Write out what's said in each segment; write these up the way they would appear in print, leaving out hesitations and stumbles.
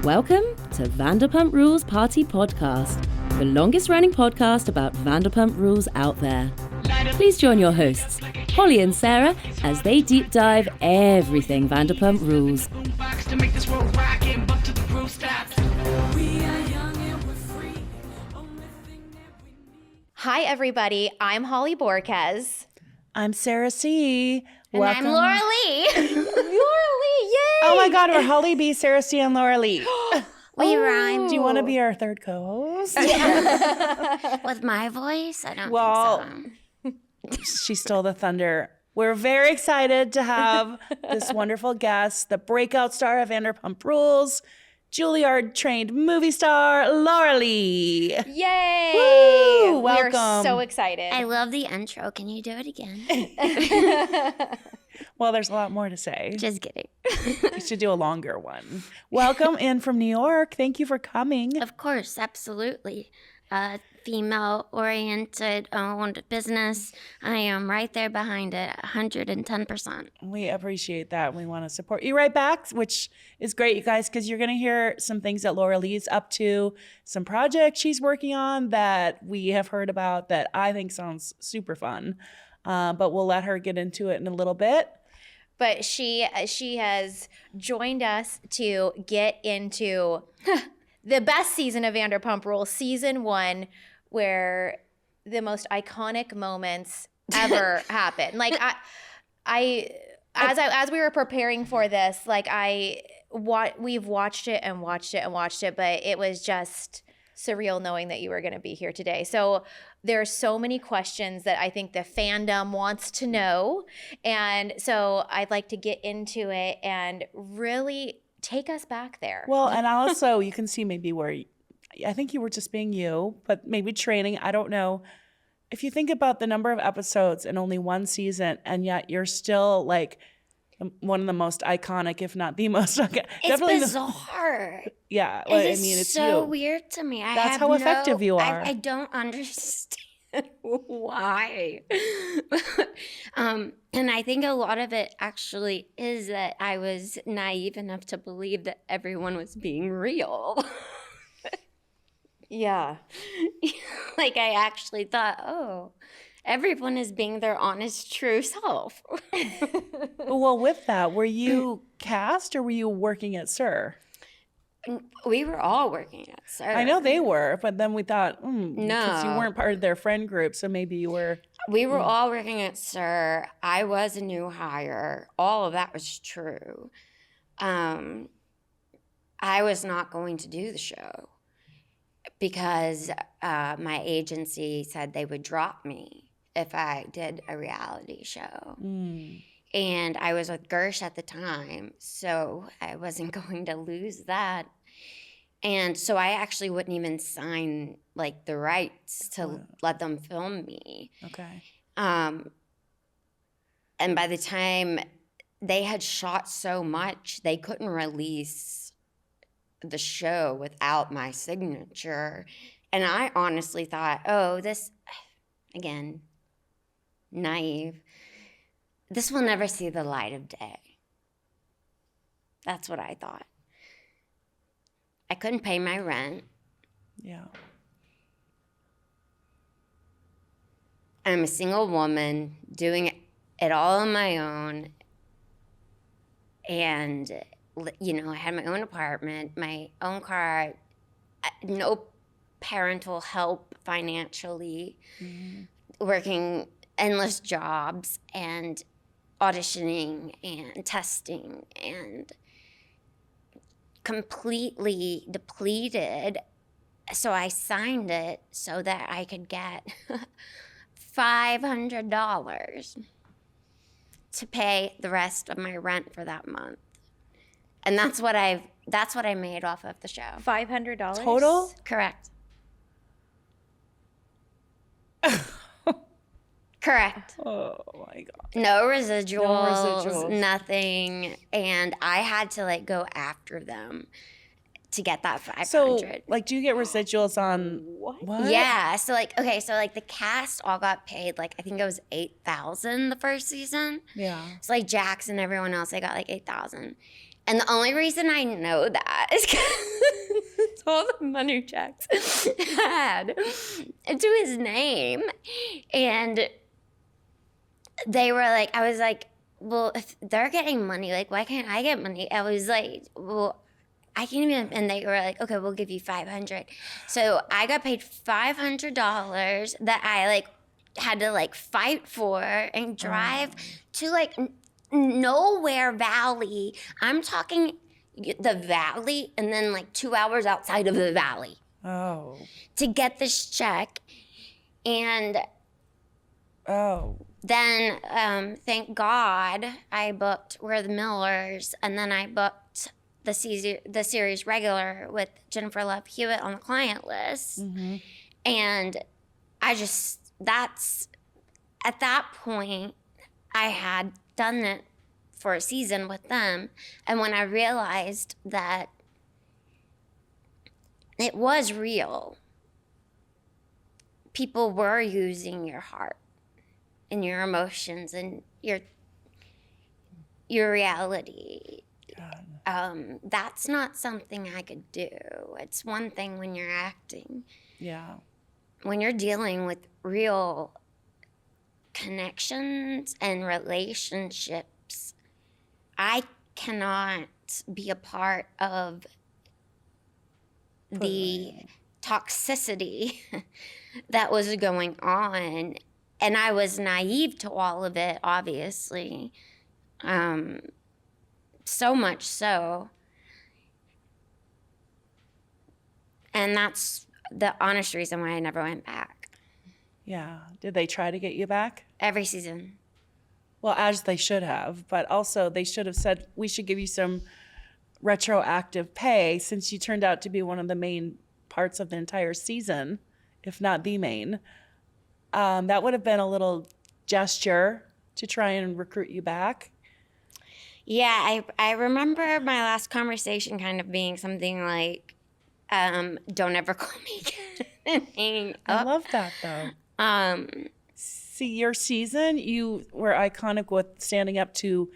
Welcome to Vanderpump Rules Party Podcast, the longest running podcast about Vanderpump Rules out there. Please join your hosts, Hollie and Sarah, as they deep dive everything Vanderpump Rules. Hi, everybody. I'm Holly Borquez. I'm Sarah C. And Welcome. I'm Laura-Leigh. Laura-Leigh, yay! Oh my God, we're Holly B, Sarah C, and Laura-Leigh. We rhyme. Do you want to be our third co-host? With my voice? I don't think so. She stole the thunder. We're very excited to have this wonderful guest, the breakout star of Vanderpump Rules, Julliard trained movie star, Laura-Leigh. Yay! Woo! We are Welcome. so excited. I love the intro. Can you do it again? Well, there's a lot more to say. Just kidding. We should do a longer one. Welcome in from New York. Thank you for coming. Of course, absolutely. Female-oriented owned business. I am right there behind it, 110%. We appreciate that. We want to support you right back, which is great, you guys, because you're going to hear some things that Laura-Leigh's up to, some projects she's working on that we have heard about that I think sounds super fun. But we'll let her get into it in a little bit. But she has joined us to get into the best season of Vanderpump Rules, season 1, where the most iconic moments ever happen. Like as we were preparing for this, like we've watched it and watched it and watched it, but it was just surreal knowing that you were going to be here today. So there are so many questions that I think the fandom wants to know. And so I'd like to get into it and really take us back there. Well, and also you can see maybe where I think you were just being you, but maybe training. I don't know. If you think about the number of episodes in only one season, and yet you're still like one of the most iconic, if not the most iconic. It's bizarre. Yeah. Well, It is I mean, it's so you. weird to me. That's how effective you are. I don't understand why. And I think a lot of it actually is that I was naive enough to believe that everyone was being real. Yeah. Like I actually thought, oh, everyone is being their honest, true self. Well, with that, were you cast or were you working at SUR? We were all working at SUR. I know they were, but then we thought, because you No. weren't part of their friend group, so maybe you were. We were all working at SUR. I was a new hire. All of that was true. I was not going to do the show because my agency said they would drop me if I did a reality show. And I was with Gersh at the time, so I wasn't going to lose that. And so I actually wouldn't even sign like the rights to let them film me. Okay. And by the time they had shot so much, they couldn't release the show without my signature. And I honestly thought, oh, this, again, naive, this will never see the light of day. That's what I thought. I couldn't pay my rent. Yeah. I'm a single woman doing it all on my own. And, you know, I had my own apartment, my own car, no parental help financially, working endless jobs and auditioning and testing and completely depleted. So I signed it so that I could get $500 to pay the rest of my rent for that month. And that's what I made off of the show. $500 Total? Correct. Correct. Oh my God. No residuals, residuals. nothing. And I had to like go after them to get that 500. So, like, do you get residuals on what? Yeah. So like, okay, so like the cast all got paid like I think it was $8,000 the first season. Yeah. So like Jax and everyone else, they got like $8,000. And the only reason I know that is because all the money checks had to his name. And they were like, I was like, well, if they're getting money, like, why can't I get money? I was like, well, I can't even, and they were like, okay, we'll give you $500. So I got paid $500 that I like had to like fight for and drive to like nowhere valley. I'm talking the valley and then like 2 hours outside of the valley. Oh. To get this check. And then thank God I booked We're the Millers, and then I booked the series regular with Jennifer Love Hewitt on the client list. Mm-hmm. And that's at that point I had done it for a season with them. And when I realized that it was real, people were using your heart and your emotions and your reality. That's not something I could do. It's one thing when you're acting. Yeah. When you're dealing with real connections and relationships, I cannot be a part of the toxicity that was going on. And I was naive to all of it, obviously. So much so. And that's the honest reason why I never went back. Yeah. Did they try to get you back? Every season. Well, as they should have, but also they should have said, we should give you some retroactive pay since you turned out to be one of the main parts of the entire season, if not the main. That would have been a little gesture to try and recruit you back. Yeah, I remember my last conversation kind of being something like, don't ever call me again. Hang up. I love that, though. See, your season, you were iconic with standing up to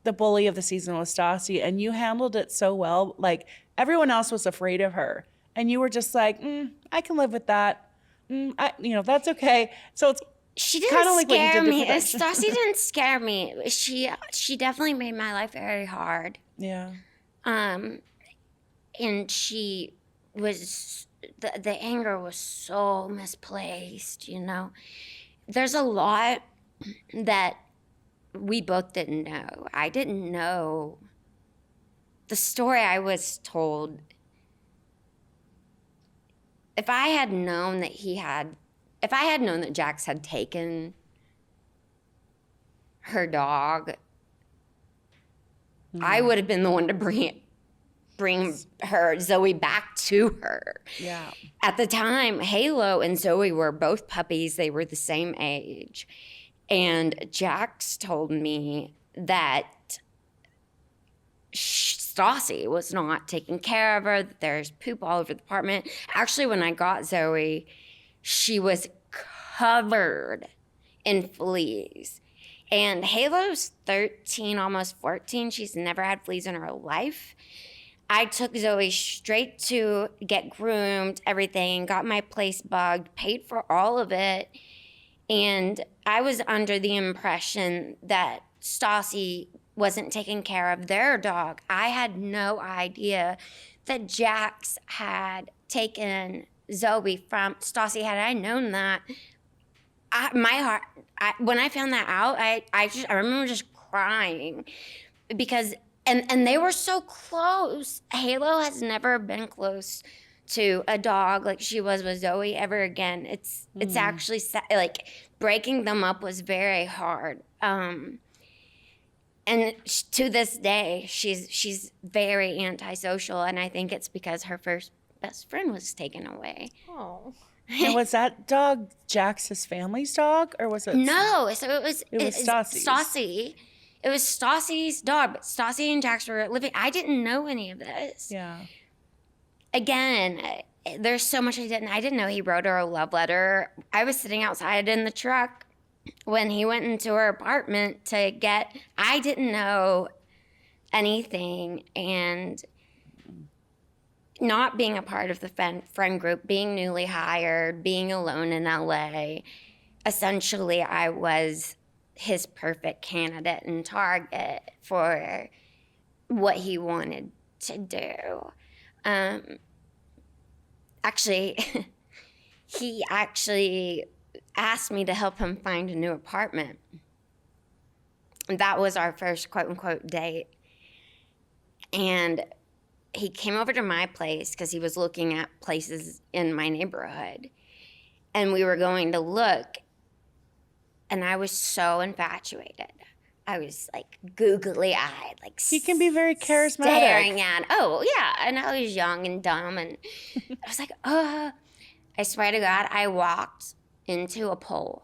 the bully of the season with Stassi, and you handled it so well. Like, everyone else was afraid of her, and you were just like, I can live with that. That's okay. So it's she didn't kind of like scare me. Stassi didn't scare me. She definitely made my life very hard. Yeah. And she was the anger was so misplaced. There's a lot that we both didn't know. I didn't know the story I was told. If I had known that Jax had taken her dog, I would have been the one to bring her Zoe back to her. Yeah. At the time, Halo and Zoe were both puppies. They were the same age. And Jax told me that Stassi was not taking care of her, that there's poop all over the apartment. Actually, when I got Zoe, she was covered in fleas. And Halo's 13, almost 14. She's never had fleas in her life. I took Zoe straight to get groomed, everything, got my place bugged, paid for all of it. And I was under the impression that Stassi wasn't taking care of their dog. I had no idea that Jax had taken Zoe from Stassi. Had I known that, when I found that out, I remember just crying because, and they were so close. Halo has never been close to a dog like she was with Zoe ever again. It's actually like breaking them up was very hard. And to this day, she's very antisocial, and I think it's because her first best friend was taken away. Oh. And was that dog Jax's family's dog, or was it? No, so it was Stassi's. Stassi. It was Stassi's dog, but Stassi and Jax were living. I didn't know any of this. Yeah. Again, there's so much I didn't know. He wrote her a love letter. I was sitting outside in the truck when he went into her apartment to get. I didn't know anything. And not being a part of the friend group, being newly hired, being alone in LA, essentially I was his perfect candidate and target for what he wanted to do. Actually, he actually asked me to help him find a new apartment. And that was our first quote-unquote date. And he came over to my place because he was looking at places in my neighborhood. And we were going to look, and I was so infatuated. I was like googly-eyed, like He can be very charismatic. staring at. Oh yeah, and I was young and dumb, and I was like, I swear to God, I walked into a pole.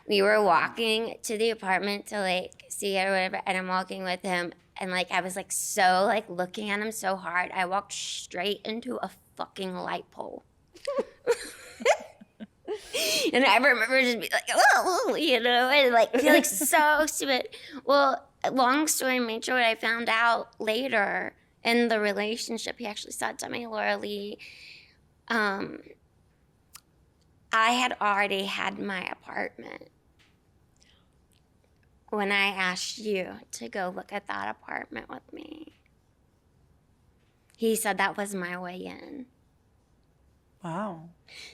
We were walking to the apartment to like see it or whatever, and I'm walking with him, and like I was like so like looking at him so hard, I walked straight into a fucking light pole. And I remember just being like, oh, you know, and like feel like so stupid. Well, long story made short, I found out later in the relationship, he actually said to me, Laura-Leigh, I had already had my apartment when I asked you to go look at that apartment with me. He said that was my way in. Wow.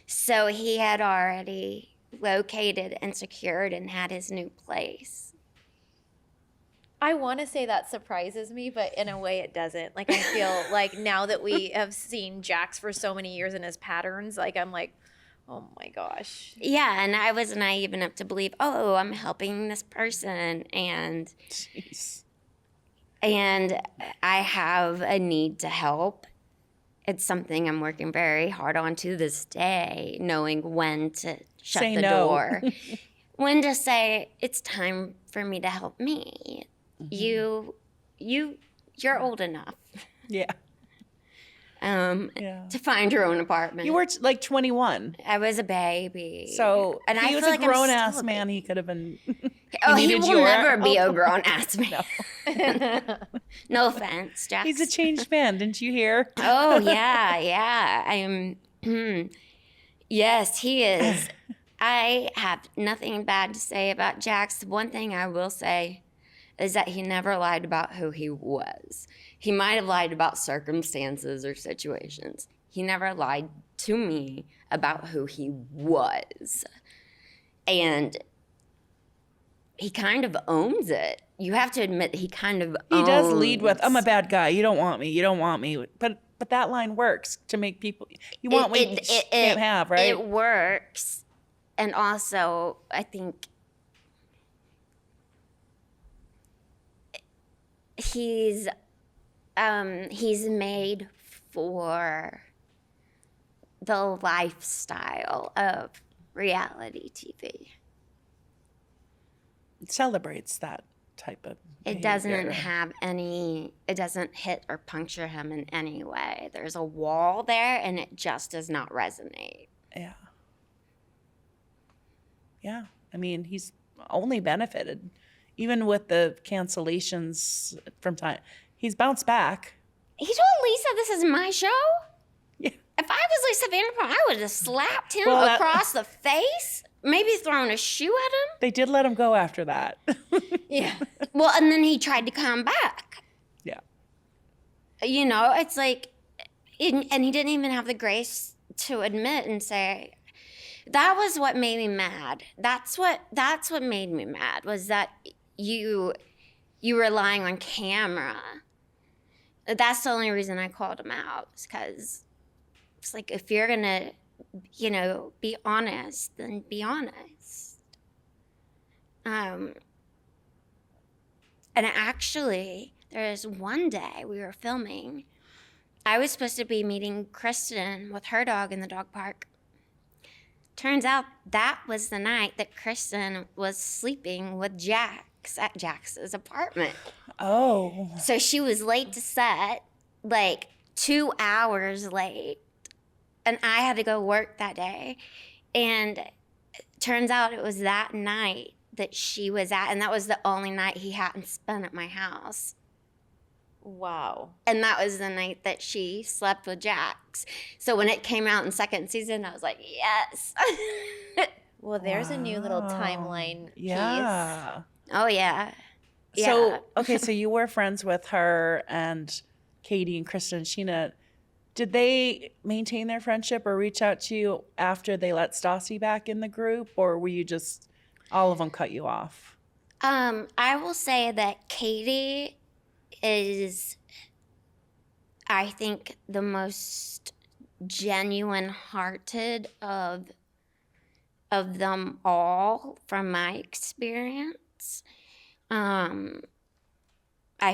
So he had already located and secured and had his new place. I want to say that surprises me, but in a way it doesn't. Like, I feel like now that we have seen Jax for so many years and his patterns, like, I'm like, oh my gosh. Yeah, and I was naive enough to believe, oh, I'm helping this person, and Jeez. and I have a need to help. It's something I'm working very hard on to this day, knowing when to shut Say the no. door, when to say it's time for me to help me. Mm-hmm. You're old enough. Yeah. To find your own apartment. You were like 21. I was a baby. So and he I was feel a like I'm grown-ass still a man. He could have been. Oh, he needed will your never be a help. grown-ass man. No offense, Jax. He's a changed man. Didn't you hear? Oh, yeah. I am. Yes, he is. I have nothing bad to say about Jax. One thing I will say is that he never lied about who he was. He might have lied about circumstances or situations. He never lied to me about who he was. And he kind of owns it. You have to admit he kind of He owns. does lead with, I'm a bad guy. You don't want me. You don't want me. But that line works to make people, you want what you can't have, right? It works. And also, I think he's made for the lifestyle of reality TV. It celebrates that type of It behavior. it doesn't hit or puncture him in any way. There's a wall there and it just does not resonate. Yeah. Yeah. I mean, he's only benefited. Even with the cancellations from time, he's bounced back. He told Lisa this is my show? Yeah. If I was Lisa Vanderpump, I would have slapped him Well, across the face, maybe thrown a shoe at him. They did let him go after that. Yeah. Well, and then he tried to come back. Yeah. You know, it's like, and he didn't even have the grace to admit and say, that was what made me mad. That's what made me mad, was that you were lying on camera. That's the only reason I called him out, because it's like, if you're gonna, be honest, then be honest. And actually, there was one day we were filming. I was supposed to be meeting Kristen with her dog in the dog park. Turns out that was the night that Kristen was sleeping with Jax at Jax's apartment. Oh. So she was late to set, like 2 hours late. And I had to go work that day. And turns out it was that night that she was at, and that was the only night he hadn't spent at my house. Wow. And that was the night that she slept with Jax. So when it came out in second season, I was like, yes. Well, there's a new little timeline piece. Yeah. Oh, yeah. So, okay, so you were friends with her and Katie and Kristen and Sheena. Did they maintain their friendship or reach out to you after they let Stassi back in the group, or were you just, all of them cut you off? I will say that Katie is, I think, the most genuine-hearted of them all from my experience. I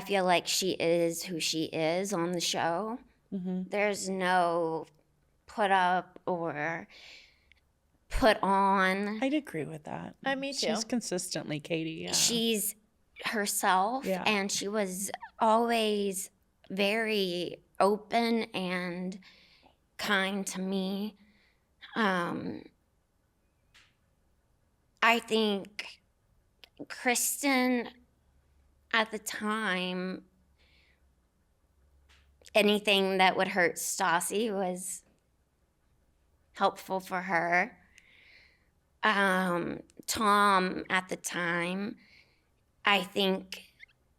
feel like she is who she is on the show. Mm-hmm. There's no put up or put on. I'd agree with that. Me too. She's consistently Katie. Yeah. She's herself, and she was always very open and kind to me. I think Kristen, at the time, anything that would hurt Stassi was helpful for her. Tom, at the time, I think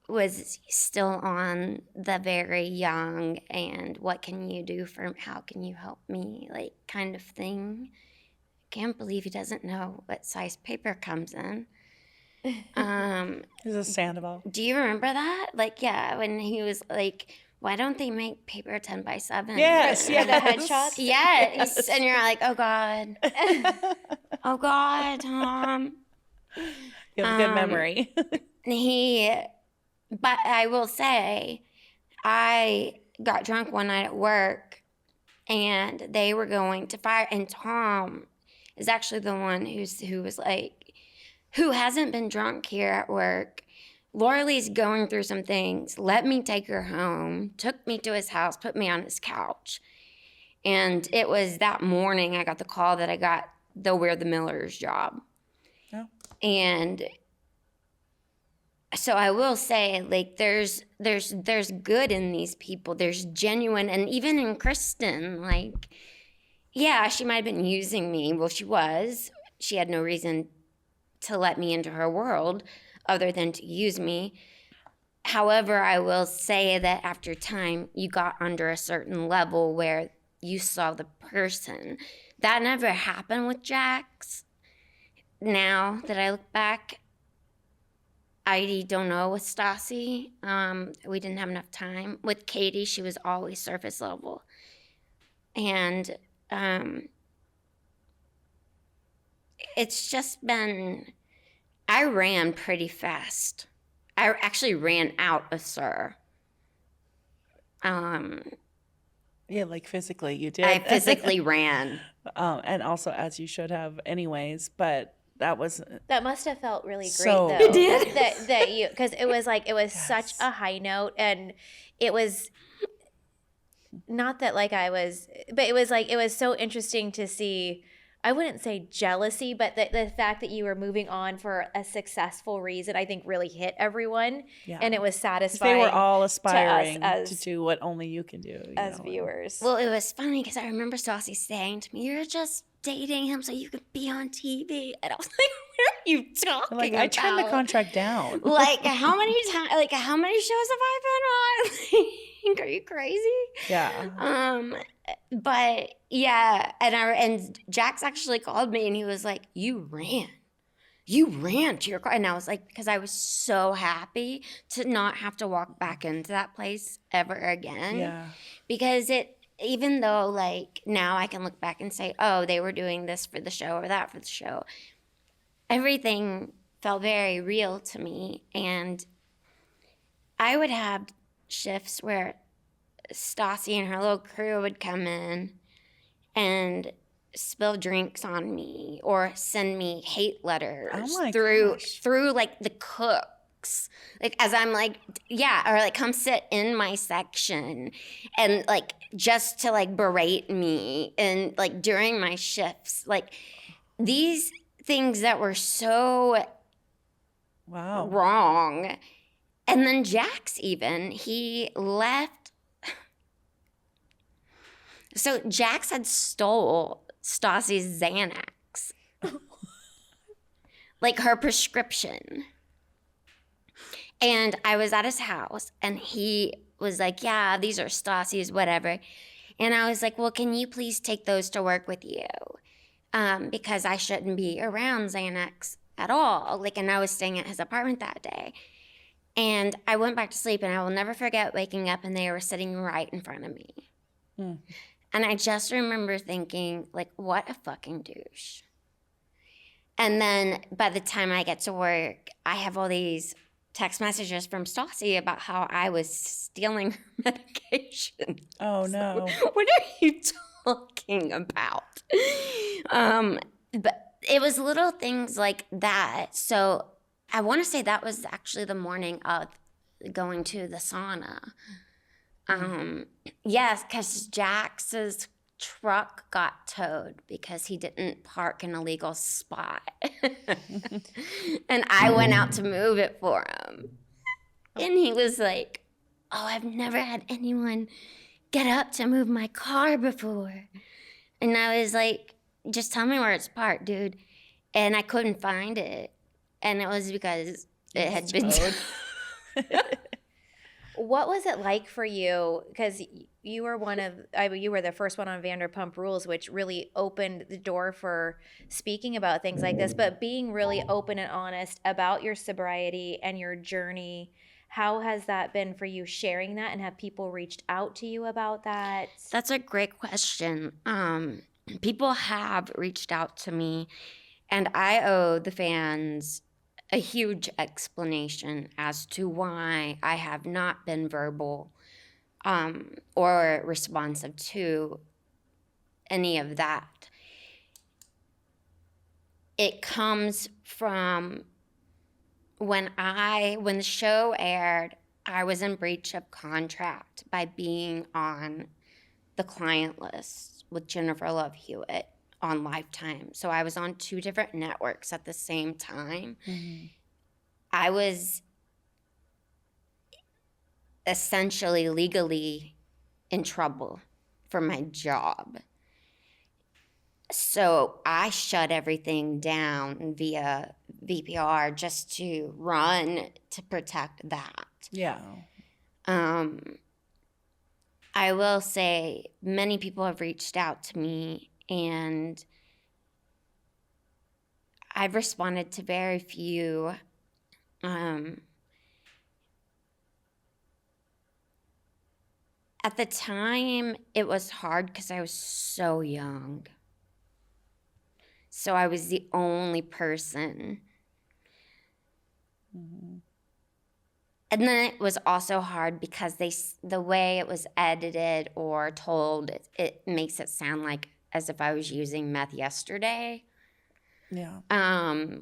was still on the very young and what can you do for, how can you help me, like, kind of thing. Can't believe he doesn't know what size paper comes in. He's a Sandoval. Do you remember that? Like, yeah, when he was like, why don't they make paper 10 by 7? Yes, For the headshots? Yes. And you're like, oh, God. Oh, God, Tom. You have a good memory. But I will say, I got drunk one night at work, and they were going to fire, and Tom is actually the one who was like, who hasn't been drunk here at work. Laura-Leigh's going through some things. Let me take her home. Took me to his house, put me on his couch. And it was that morning I got the call that I got the We're the Millers job. Oh. And so I will say, like, there's good in these people. There's genuine, and even in Kristen, like, yeah, she might have been using me. Well, she was. She had no reason to let me into her world other than to use me. However, I will say that after time, you got under a certain level where you saw the person. That never happened with Jax. Now that I look back, I don't know with Stassi. We didn't have enough time. With Katie, she was always surface level. And it's just been, I ran pretty fast. I actually ran out of Sir. Yeah, like physically you did. I physically ran. And also as you should have anyways, but that must have felt really great, so, though. It did. that you, because it was like, it was Yes. such a high note, and it was not that like I was, but it was like, it was so interesting to see. I wouldn't say jealousy, but the fact that you were moving on for a successful reason, I think really hit everyone. Yeah. And it was satisfying. They were all aspiring as- to do what only you can do. as viewers. Well, it was funny because I remember Stassi saying to me, "You're just dating him so you could be on TV." And I was like, "What are you talking Like, about?" I turned the contract down. Like, how many times? Like, how many shows have I been on? Like, are you crazy? Yeah. But yeah, and Jax actually called me and he was like, you ran to your car. And I was like, because I was so happy to not have to walk back into that place ever again. Yeah. Because even though, like, now I can look back and say, oh, they were doing this for the show or that for the show, everything felt very real to me. And I would have shifts where Stassi and her little crew would come in and spill drinks on me or send me hate letters through like the cooks, like as I'm like, yeah, or like come sit in my section and like just to like berate me and like during my shifts, like these things that were so Wow. wrong. And then Jax he left. So Jax had stole Stassi's Xanax. Like her prescription. And I was at his house and he was like, yeah, these are Stassi's, whatever. And I was like, well, can you please take those to work with you? Because I shouldn't be around Xanax at all. Like, and I was staying at his apartment that day. And I went back to sleep and I will never forget waking up and they were sitting right in front of me. And I just remember thinking, like, what a fucking douche. And then by the time I get to work, I have all these text messages from Stassi about how I was stealing her medication. Oh, no. So, what are you talking about? But it was little things like that. So I want to say that was actually the morning of going to the sauna. Yes, because Jax's truck got towed because he didn't park in a legal spot. And I went out to move it for him. And he was like, oh, I've never had anyone get up to move my car before. And I was like, just tell me where it's parked, dude. And I couldn't find it. And it was because it had been towed. What was it like for you? Because you were you were the first one on Vanderpump Rules, which really opened the door for speaking about things like this, but being really open and honest about your sobriety and your journey. How has that been for you, sharing that, and have people reached out to you about that? That's a great question. People have reached out to me, and I owe the fans a huge explanation as to why I have not been verbal or responsive to any of that. It comes from when the show aired, I was in breach of contract by being on the client list with Jennifer Love Hewitt on Lifetime. So I was on 2 different networks at the same time. I was essentially legally in trouble for my job. So I shut everything down via VPR just to run to protect that. Yeah. I will say many people have reached out to me, and I've responded to very few. At the time, it was hard because I was so young. So I was the only person. And then it was also hard because the way it was edited or told, it makes it sound like as if I was using meth yesterday. Yeah.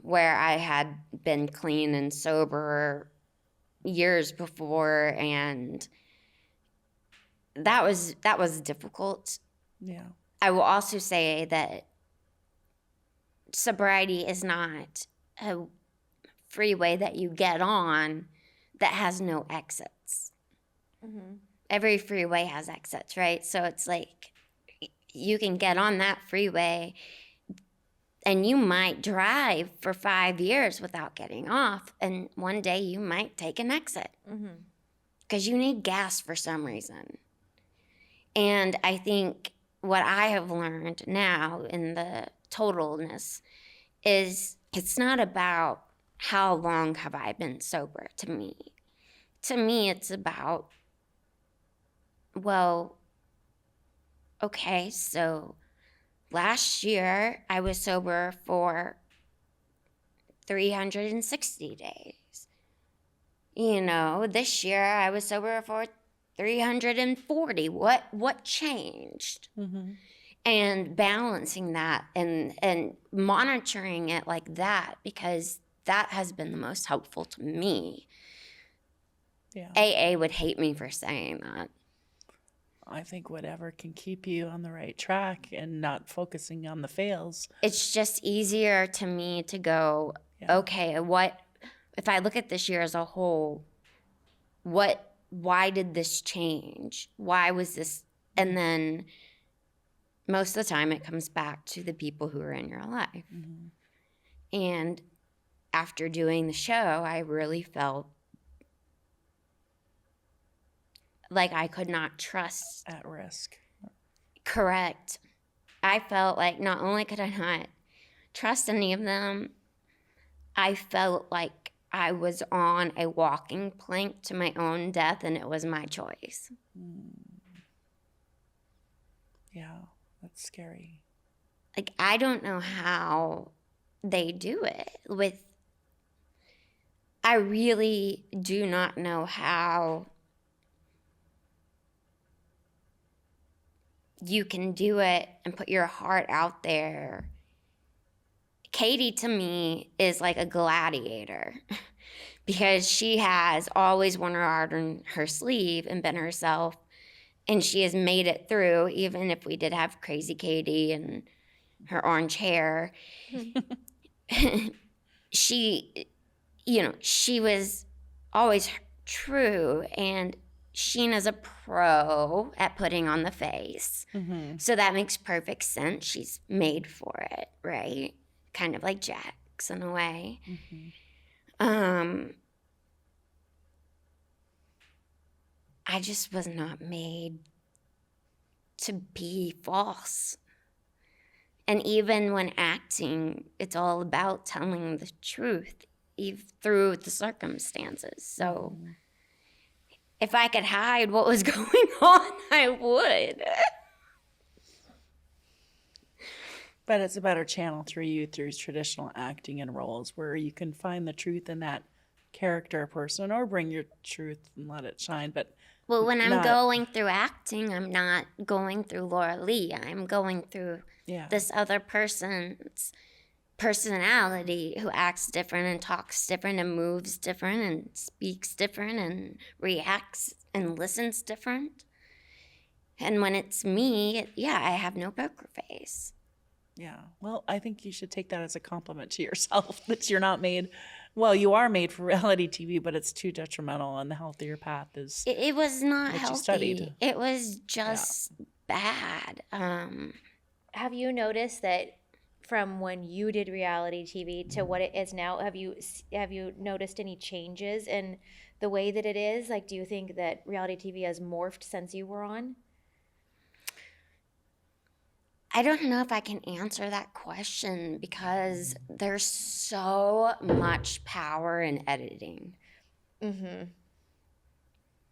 Where I had been clean and sober years before, and that was difficult. Yeah. I will also say that sobriety is not a freeway that you get on that has no exits. Every freeway has exits, right? So it's like you can get on that freeway and you might drive for 5 years without getting off, and one day you might take an exit because you need gas for some reason. And I think what I have learned now in the totalness is it's not about how long have I been sober to me. To me, it's about, well, okay, so last year I was sober for 360 days. You know, this year I was sober for 340. What changed? And balancing that and monitoring it like that, because that has been the most helpful to me. Yeah. AA would hate me for saying that. I think whatever can keep you on the right track and not focusing on the fails. It's just easier to me to go, Yeah. okay, what if I look at this year as a whole, why did this change? Why was this? And then most of the time it comes back to the people who are in your life. Mm-hmm. And after doing the show, I really felt like I could not trust. At risk. Correct. I felt like not only could I not trust any of them, I felt like I was on a walking plank to my own death, and it was my choice. Yeah, that's scary. Like, I don't know how they do it. I really do not know how you can do it and put your heart out there. Katie, to me, is like a gladiator because she has always worn her heart on her sleeve and been herself, and she has made it through, even if we did have crazy Katie and her orange hair. She was always true, and Sheena's a pro at putting on the face. Mm-hmm. So that makes perfect sense. She's made for it, right? Kind of like Jax in a way. Mm-hmm. I just was not made to be false. And even when acting, it's all about telling the truth through the circumstances. So if I could hide what was going on, I would. But it's a better channel through you through traditional acting and roles where you can find the truth in that character person or bring your truth and let it shine. But well, when I'm going through acting, I'm not going through Laura-Leigh. I'm going through this other person's personality who acts different and talks different and moves different and speaks different and reacts and listens different. And when it's me, I have no poker face. Yeah. Well, I think you should take that as a compliment to yourself that you're not made. Well, you are made for reality TV, but it's too detrimental, and the healthier path is. It was not healthy. You studied. It was just bad. Have you noticed that from when you did reality TV to what it is now? Have you noticed any changes in the way that it is? Like, do you think that reality TV has morphed since you were on? I don't know if I can answer that question because there's so much power in editing. Mm-hmm.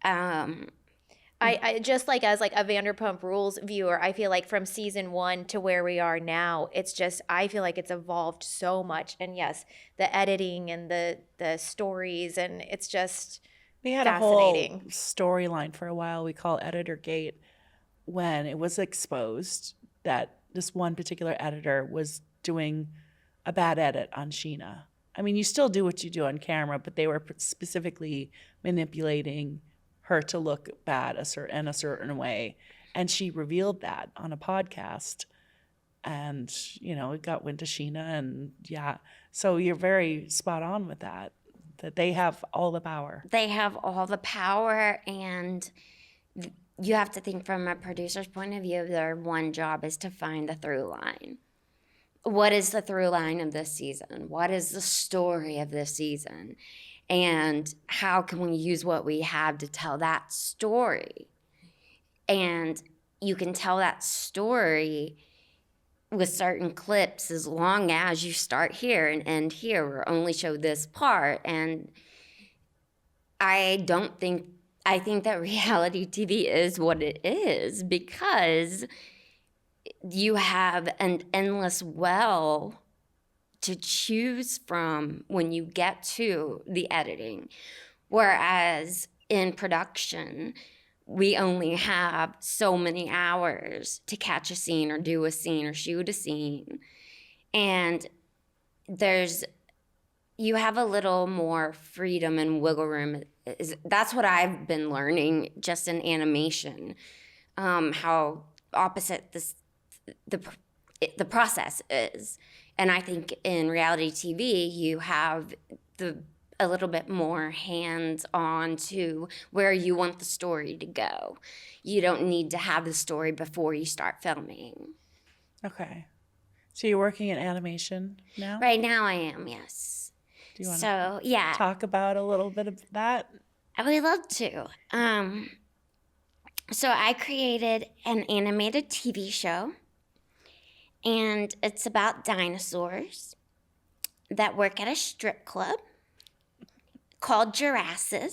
I just like as like a Vanderpump Rules viewer, I feel like from season 1 to where we are now, it's just, I feel like it's evolved so much. And yes, the editing and the stories, and it's just we had fascinating. A whole storyline for a while we call Editor Gate, when it was exposed that this one particular editor was doing a bad edit on Sheena. I mean, you still do what you do on camera, but they were specifically manipulating her to look bad in a certain way. And she revealed that on a podcast. And, it went to Sheena. And, so you're very spot on with that they have all the power. They have all the power, and you have to think from a producer's point of view, their one job is to find the through line. What is the through line of this season? What is the story of this season? And how can we use what we have to tell that story? And you can tell that story with certain clips as long as you start here and end here or only show this part. And I think that reality TV is what it is because you have an endless well to choose from when you get to the editing. Whereas in production, we only have so many hours to catch a scene or do a scene or shoot a scene. And you have a little more freedom and wiggle room. That's what I've been learning just in animation, how opposite the process is. And I think in reality TV, you have the a little bit more hands-on to where you want the story to go. You don't need to have the story before you start filming. Okay. So you're working in animation now? Right now I am, yes. Do you want to talk about a little bit of that? I would love to. So I created an animated TV show, and it's about dinosaurs that work at a strip club called Jurassic.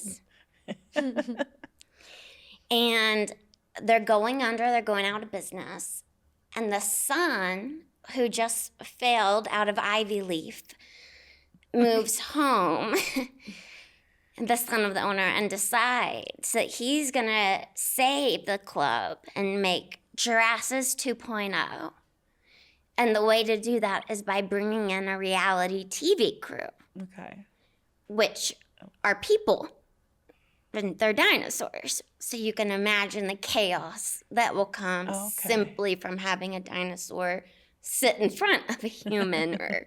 And they're going under, they're going out of business. And the son, who just failed out of Ivy Leaf, moves home, the son of the owner, and decides that he's going to save the club and make Jurassic 2.0. And the way to do that is by bringing in a reality TV crew. Okay. Which are people. And they're dinosaurs. So you can imagine the chaos that will come simply from having a dinosaur sit in front of a human or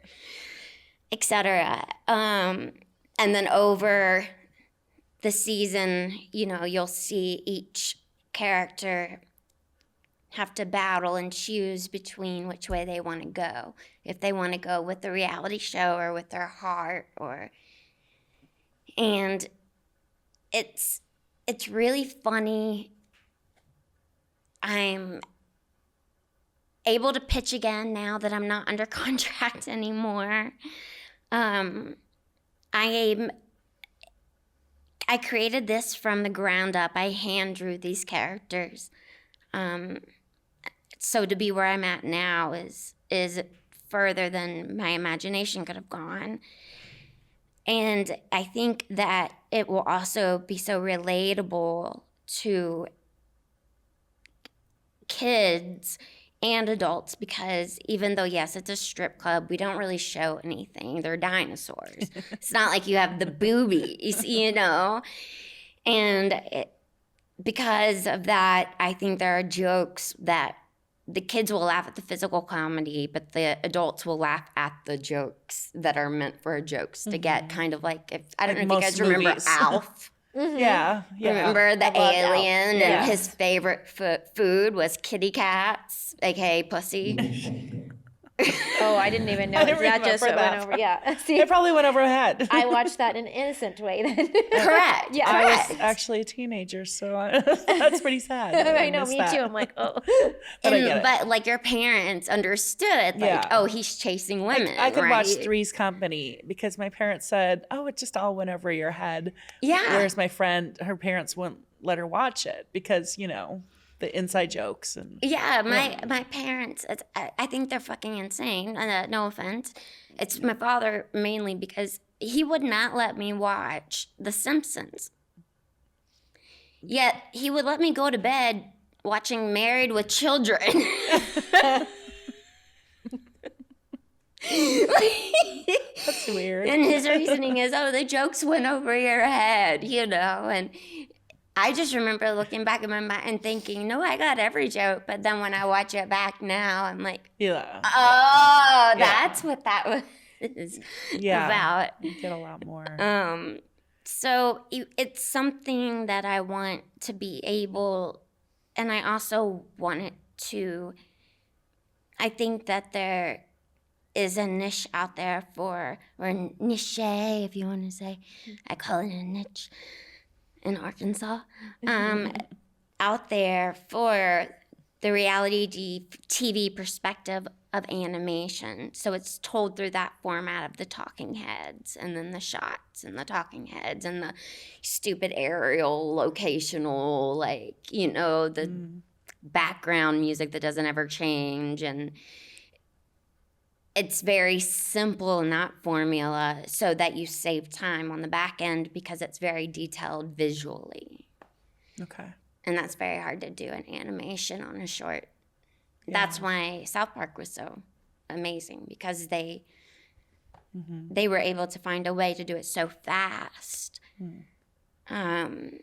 et cetera. And then over the season, you'll see each character have to battle and choose between which way they want to go. If they want to go with the reality show or with their heart, and it's really funny. I'm able to pitch again now that I'm not under contract anymore. I created this from the ground up. I hand drew these characters. So to be where I'm at now is further than my imagination could have gone. And I think that it will also be so relatable to kids and adults, because even though, yes, it's a strip club, we don't really show anything. They're dinosaurs. It's not like you have the boobies, And because of that, I think there are jokes that the kids will laugh at the physical comedy, but the adults will laugh at the jokes that are meant for jokes to get kind of like, I don't know if you guys remember Alf. Mm-hmm. Yeah. Remember the alien and his favorite food was kitty cats, aka pussy. Oh, I didn't even know. That just went over. Yeah. See, it probably went over her head. I watched that in an innocent way then. Correct. Yeah. I was actually a teenager, so that's pretty sad. I know, me too. I'm like, oh. But like your parents understood, like, oh, he's chasing women. I could watch Three's Company because my parents said, oh, it just all went over your head. Yeah. Whereas my friend, her parents wouldn't let her watch it because, the inside jokes. And my parents, I think they're fucking insane. No offense. It's my father mainly because he would not let me watch The Simpsons. Yet he would let me go to bed watching Married with Children. That's weird. And his reasoning is, the jokes went over your head, and I just remember looking back in my mind and thinking, no, I got every joke. But then when I watch it back now, I'm like, that's what that was about. You get a lot more. So it's something that I want to be able, and I also want it to, I think that there is a niche out there or niche, if you want to say. I call it a niche. In Arkansas, out there for the reality TV perspective of animation. So it's told through that format of the talking heads and then the shots and the talking heads and the stupid aerial locational, the background music that doesn't ever change. And it's very simple in that formula so that you save time on the back end because it's very detailed visually. Okay. And that's very hard to do in animation on a short. Yeah. That's why South Park was so amazing, because they were able to find a way to do it so fast. And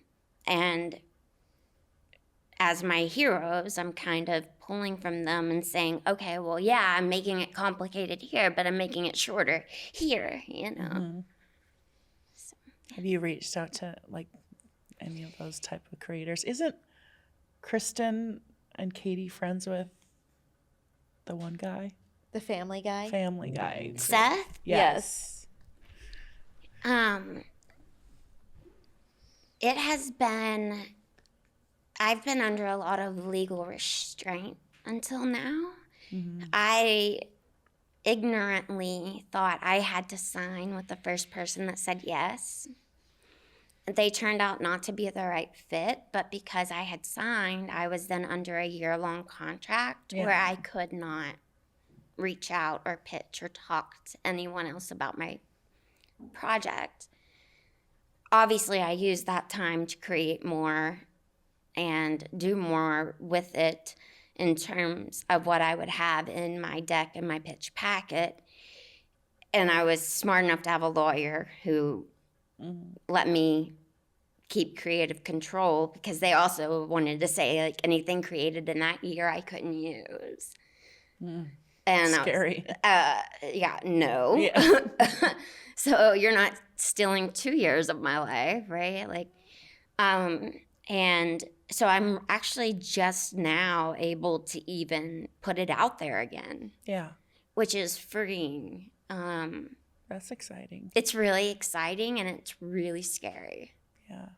as my heroes, I'm kind of pulling from them and saying, okay, well, yeah, I'm making it complicated here, but I'm making it shorter here, So. Have you reached out to like any of those type of creators? Isn't Kristen and Katie friends with the one guy? The Family Guy? Family Guy. Seth? Yes. It has been, I've been under a lot of legal restraint until now. Mm-hmm. I ignorantly thought I had to sign with the first person that said yes. They turned out not to be the right fit, but because I had signed, I was then under a year-long contract where I could not reach out or pitch or talk to anyone else about my project. Obviously, I used that time to create more and do more with it in terms of what I would have in my deck and my pitch packet. And I was smart enough to have a lawyer who let me keep creative control, because they also wanted to say like anything created in that year I couldn't use. And Scary. No. Yeah. So you're not stealing 2 years of my life, right? Like, and so I'm actually just now able to even put it out there again. Yeah. Which is freeing. That's exciting. It's really exciting and it's really scary. Yeah.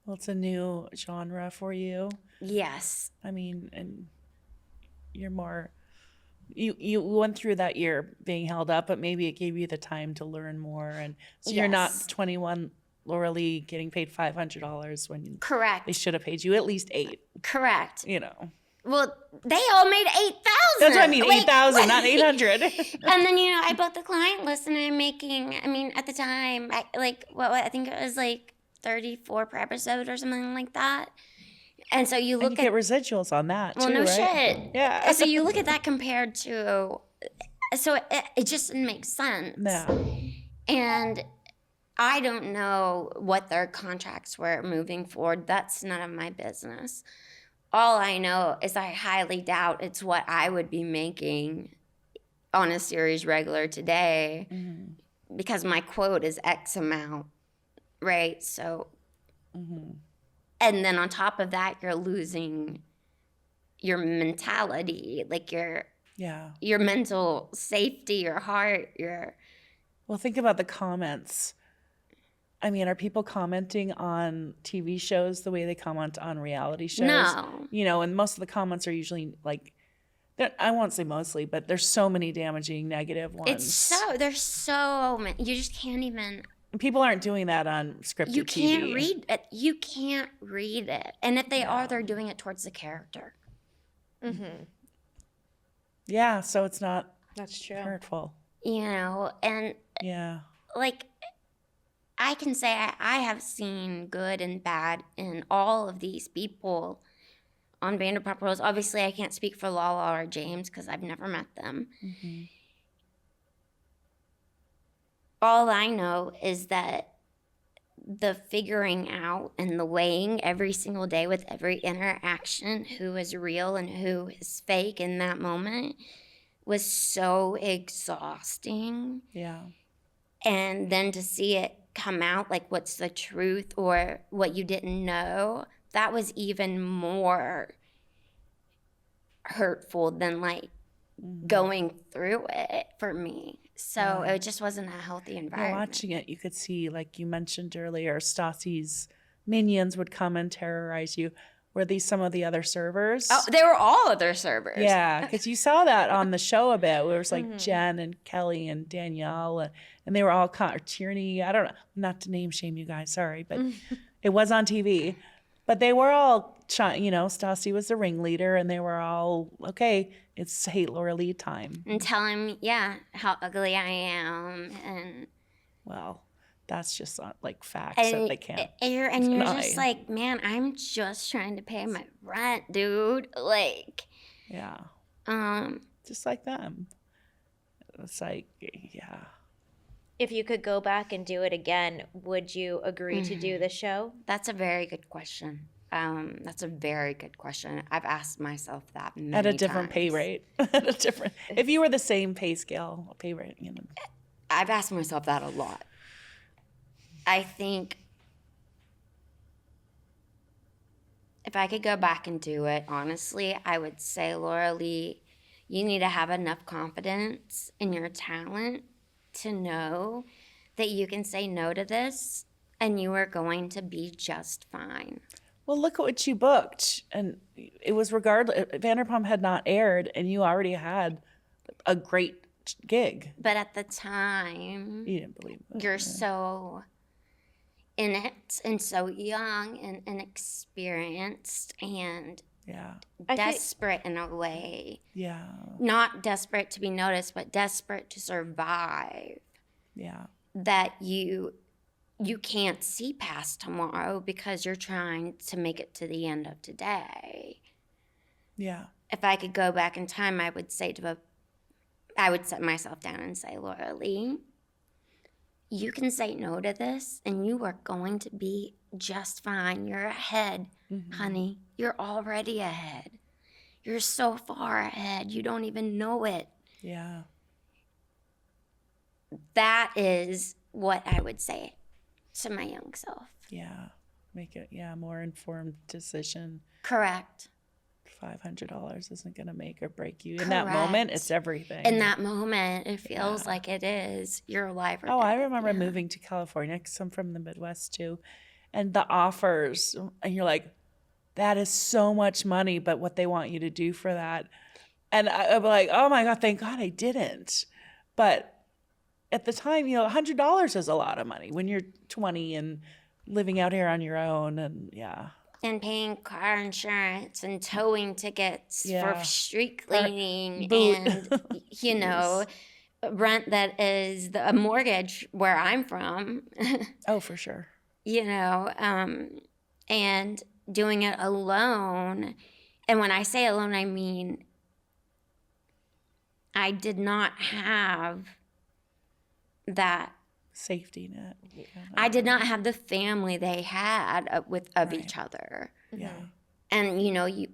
Well, it's a new genre for you. Yes. I mean, and you're more, you went through that year being held up, but maybe it gave you the time to learn more. And so you're not 21 Laura-Leigh getting paid $500 when Correct. they should have paid you at least $8,000. Correct. You know. Well, they all made 8,000. That's what I mean, Like, 8,000, not 800. And then, I bought the client list and I'm making, at the time, I think it was like 34 per episode or something like that. And so you look and you get residuals on that too, right? shit. Yeah. So you look at that compared to, so it just didn't make sense. Yeah. And I don't know what their contracts were moving forward. That's none of my business. All I know is I highly doubt it's what I would be making on a series regular today, because my quote is X amount, right? So, and then on top of that, you're losing your mentality, like your mental safety, your heart, Well, think about the comments. I mean, are people commenting on TV shows the way they comment on reality shows? No. And most of the comments are usually like, I won't say mostly, but there's so many damaging negative ones. There's so many, you just can't even. People aren't doing that on scripted TV. You can't read it. You can't read it. And if they are, they're doing it towards the character. Yeah, so it's not That's true. hurtful. And Yeah. like, I can say I have seen good and bad in all of these people on Vanderpump Rules. Obviously, I can't speak for Lala or James because I've never met them. All I know is that the figuring out and the weighing every single day with every interaction, who is real and who is fake in that moment, was so exhausting. Yeah. And then to see it come out, like what's the truth or what you didn't know, that was even more hurtful than like going through it for me. So it just wasn't a healthy environment. Watching it, you could see, like you mentioned earlier, Stassi's minions would come and terrorize you. Were these some of the other servers? Oh, they were all other servers. Yeah, because you saw that on the show a bit. Where it was like Jen and Kelly and Danielle, and they were all or Tierney. I don't know, not to name shame you guys, sorry, but it was on TV. But they were all, Stassi was the ringleader, and they were all, okay, it's hate Laura-Leigh time. And tell him, how ugly I am, and well, that's just not like facts that they can't. You're just like, man, I'm just trying to pay my rent, dude. Like, yeah, just like them. It's like, yeah. If you could go back and do it again, would you agree to do the show? That's a very good question. That's a very good question. I've asked myself that many at a different times. pay rate. If you were the same pay rate, I've asked myself that a lot. I think if I could go back and do it, honestly, I would say, Laura-Leigh, you need to have enough confidence in your talent to know that you can say no to this and you are going to be just fine. Well, look at what you booked. And it was regardless. Vanderpump had not aired, and you already had a great gig. But at the time, You didn't believe it. you're so in it and so young and inexperienced and Yeah. desperate in a way. Yeah. Not desperate to be noticed, but desperate to survive. Yeah. That you can't see past tomorrow because you're trying to make it to the end of today. Yeah. If I could go back in time, I would set myself down and say, Laura-Leigh, you can say no to this and you are going to be just fine. You're ahead, honey. You're already ahead. You're so far ahead. You don't even know it. Yeah. That is what I would say to my young self. Yeah. Make it, more informed decision. Correct. $500 isn't going to make or break you. In that moment, it's everything. In that moment, it feels like it is. You're alive or dead. I remember moving to California because I'm from the Midwest too. And the offers, and you're like, that is so much money, but what they want you to do for that. And I'm like, oh my God, thank God I didn't. But at the time, $100 is a lot of money when you're 20 and living out here on your own. And and paying car insurance and towing tickets for street cleaning and, rent that is a mortgage where I'm from. Oh, for sure. And doing it alone. And when I say alone, I mean I did not have that safety net. I did not have the family they had of each other. Yeah. And,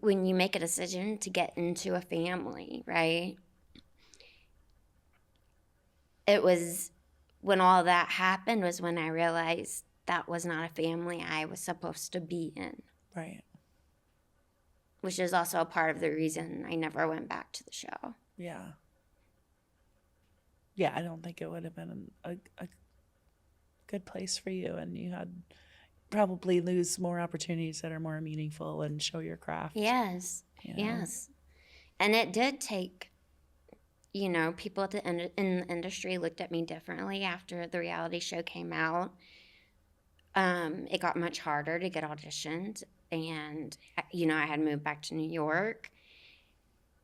when you make a decision to get into a family, right? It was when all that happened was when I realized that was not a family I was supposed to be in. Right. Which is also a part of the reason I never went back to the show. Yeah. Yeah, I don't think it would have been a good place for you, and you had probably lose more opportunities that are more meaningful and show your craft. Yes, yes. And it did take, people in the industry looked at me differently after the reality show came out. It got much harder to get auditioned, and, I had moved back to New York.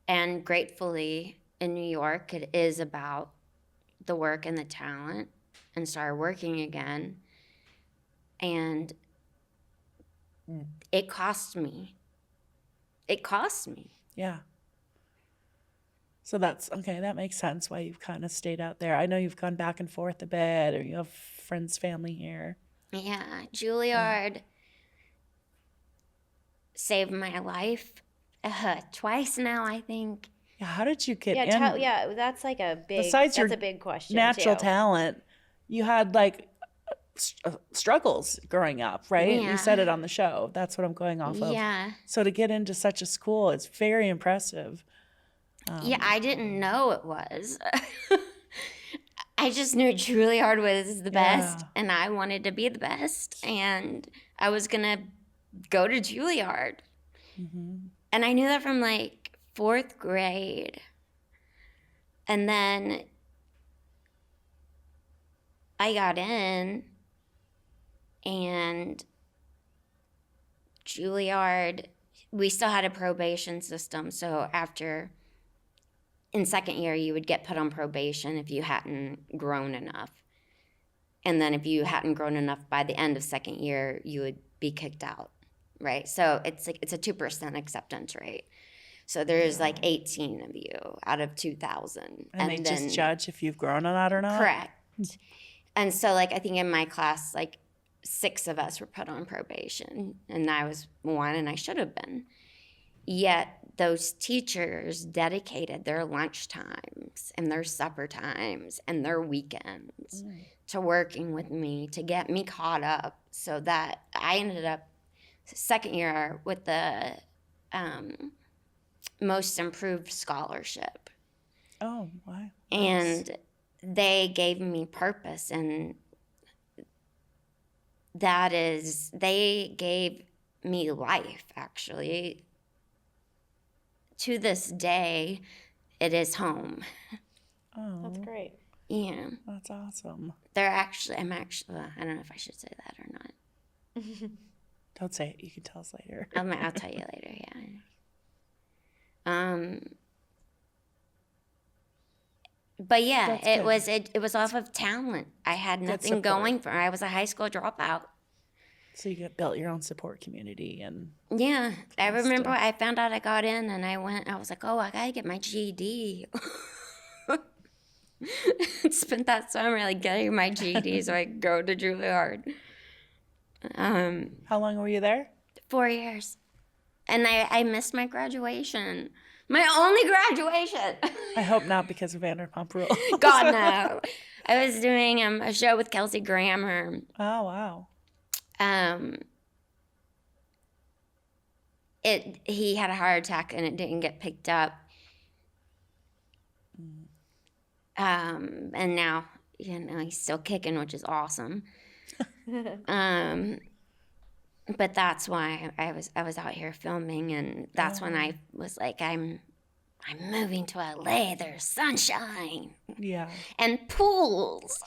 And gratefully, in New York, it is about the work and the talent, and started working again. And it cost me. Yeah. So that's okay. That makes sense why you've kind of stayed out there. I know you've gone back and forth a bit, or you have friends, family here. Yeah. Julliard saved my life twice now, I think. Yeah, how did you get in? That's like a big. Besides that's your a big question. Natural too. talent, you had struggles growing up, right? Yeah. You said it on the show. That's what I'm going off of. Yeah. So to get into such a school, it's very impressive. I didn't know it was. I just knew Julliard was the best, and I wanted to be the best, and I was gonna go to Julliard. Mm-hmm. And I knew that from 4th grade. And then I got in, and Julliard, we still had a probation system. So in second year, you would get put on probation if you hadn't grown enough. And then if you hadn't grown enough by the end of second year, you would be kicked out, right? So it's a 2% acceptance rate. So there's 18 of you out of 2,000. And they just judge if you've grown or not or not? Correct. And so I think in my class, 6 of us were put on probation, and I was one, and I should have been. Yet those teachers dedicated their lunch times and their supper times and their weekends to working with me to get me caught up, so that I ended up second year with the most improved scholarship. Oh, wow. And they gave me purpose, and they gave me life, actually. To this day, it is home. Oh, That's great. Yeah. that's awesome. I don't know if I should say that or not. Don't say it. You can tell us later. I'll tell you later, yeah. But yeah, That's good. it was off of talent. I had nothing support. going for. I was a high school dropout. So you built your own support community, and Yeah, I That's remember dope. I found out I got in, and I was like, oh, I gotta get my GED. Spent that summer like getting my GED so I could go to Julliard. how long were you there? 4 years. And I missed my graduation. My only graduation. I hope not, because of Vanderpump Rules. God, no. I was doing a show with Kelsey Grammer. Oh, wow. He had a heart attack and it didn't get picked up. And now, he's still kicking, which is awesome. But that's why I was out here filming, and that's when I was like, I'm moving to LA. There's sunshine Yeah. and pools.